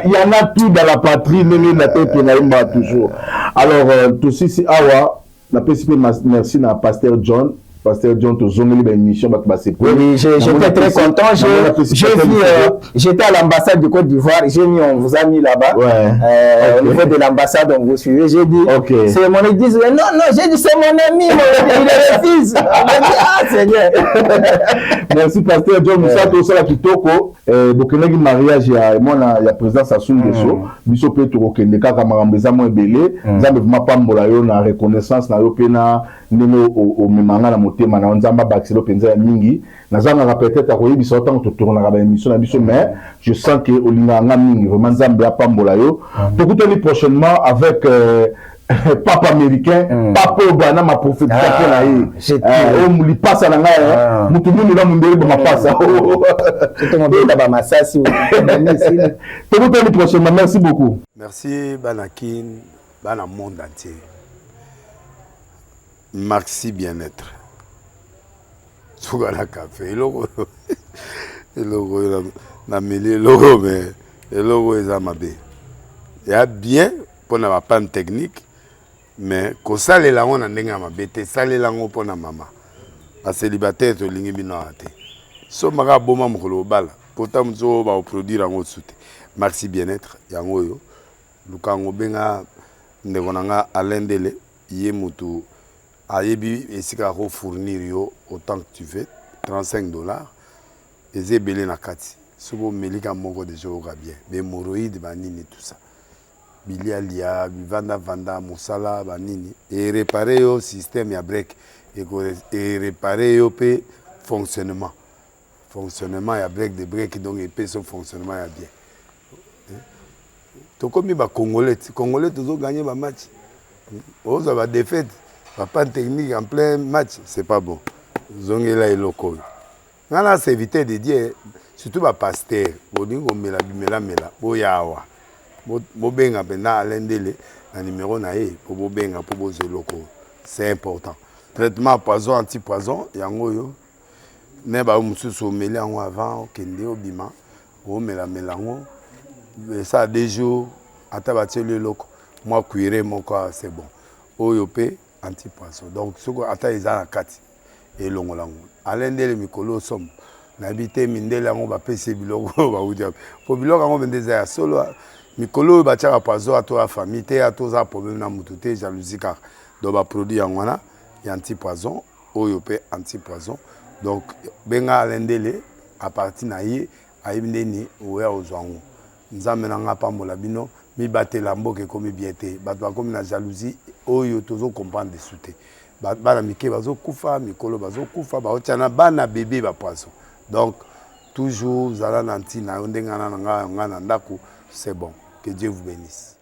K: il y en a tout dans la patrie, toujours. Alors, tout ceci, merci à Pasteur John. Pasteur John, tu as émission.
H: Oui, j'étais très content. J'étais à l'ambassade de Côte d'Ivoire. On vous a mis là-bas. Au niveau de l'ambassade, on vous suivait. J'ai dit, c'est mon église. Non, j'ai dit, c'est mon ami. Il est le fils. Seigneur.
K: Merci pasteur John Musato sala kitoko bokendaki mariage ya mwana ya président Sassou Nguesso biso pe tokokende kaka makambo eza mo ebele nzambe vraiment pambola yo na reconnaissance na yo pe na ndenge omemanga na motema na nzamba bakiselo penza ya mingi nazanga peut-être akoyebisa autant que tournera ba émission na biso mais je sens que olinganga mingi vraiment nzambe apambola yo tokutani prochainement avec papa américain papa obana ma prophétique na ye o muli pasa na ngai mutu mundu na mundele ba mapasa
H: c'est mon bébé ba masasi
K: tokutani prochainement merci beaucoup
B: merci banakin bana monde entier Maxi bien-être Sougala café logo na meli logo mais logo eza mabe ya bien pour na panne technique mais ko salela ngo na ndenge mabe te salela ngo pour na mama ba célibataire to lingi bino ate so maka boma mokolo bala pourtant mzo ba produire ngo sute Maxi bien-être yango yo lukango benga ndeko nanga alendele ye mutu ayebi esika ko fournir yo autant que tu veux $35 et zebele na kati sobo melika moko de jour bien be hémorroïdes banini tout ça bilialia vanda musala banini et réparer yo système ya break et réparer yo pe fonctionnement ya break de break donc et pe son fonctionnement ya bien to komi ba congolais toujours gagner ba match oza ba défaite pas technique en plein match, c'est pas bon. Zongela et loco. Nana c'est éviter de dire surtout ba pasteur, bodingo mela boyawa. Bo benga bena alendele na numéro na e pour bo benga pour bo loko. C'est important. Traitement poison anti-poison yango yo. Ne ba mususu meli yango avant kende obima, o mela ngo. Ça 2 jours atabati le loko. Moi cuire mon corps c'est bon. Oyope anti-poisson. Donc, ce qu'on attend, ils ont la carte. Et l'on l'a. Alain de Mikolo somme. N'habité Mindela, on va payer Biloko. Pour Biloko, on va des solo. Mikolo, va tirer à poisson à toi, famille, à tous les problèmes dans Moutouté, jalousie, car donc, va produire en wana, il y a anti-poison, Oyopé anti-poison. Donc, Benga Alain Dele, à partir d'Aïe, Aïbneni, ou à Ozouango. Nous amenons à Pambolabino. Mi bate lambo ke komi biete batwa komi na jalousie oyo tozo comprendre de souté bana mike bazo kufa mikolo bazo kufa ba otiana bana bébé ba poisson donc toujours zala nanti na ndenga na nga na ndako c'est bon que Dieu vous bénisse.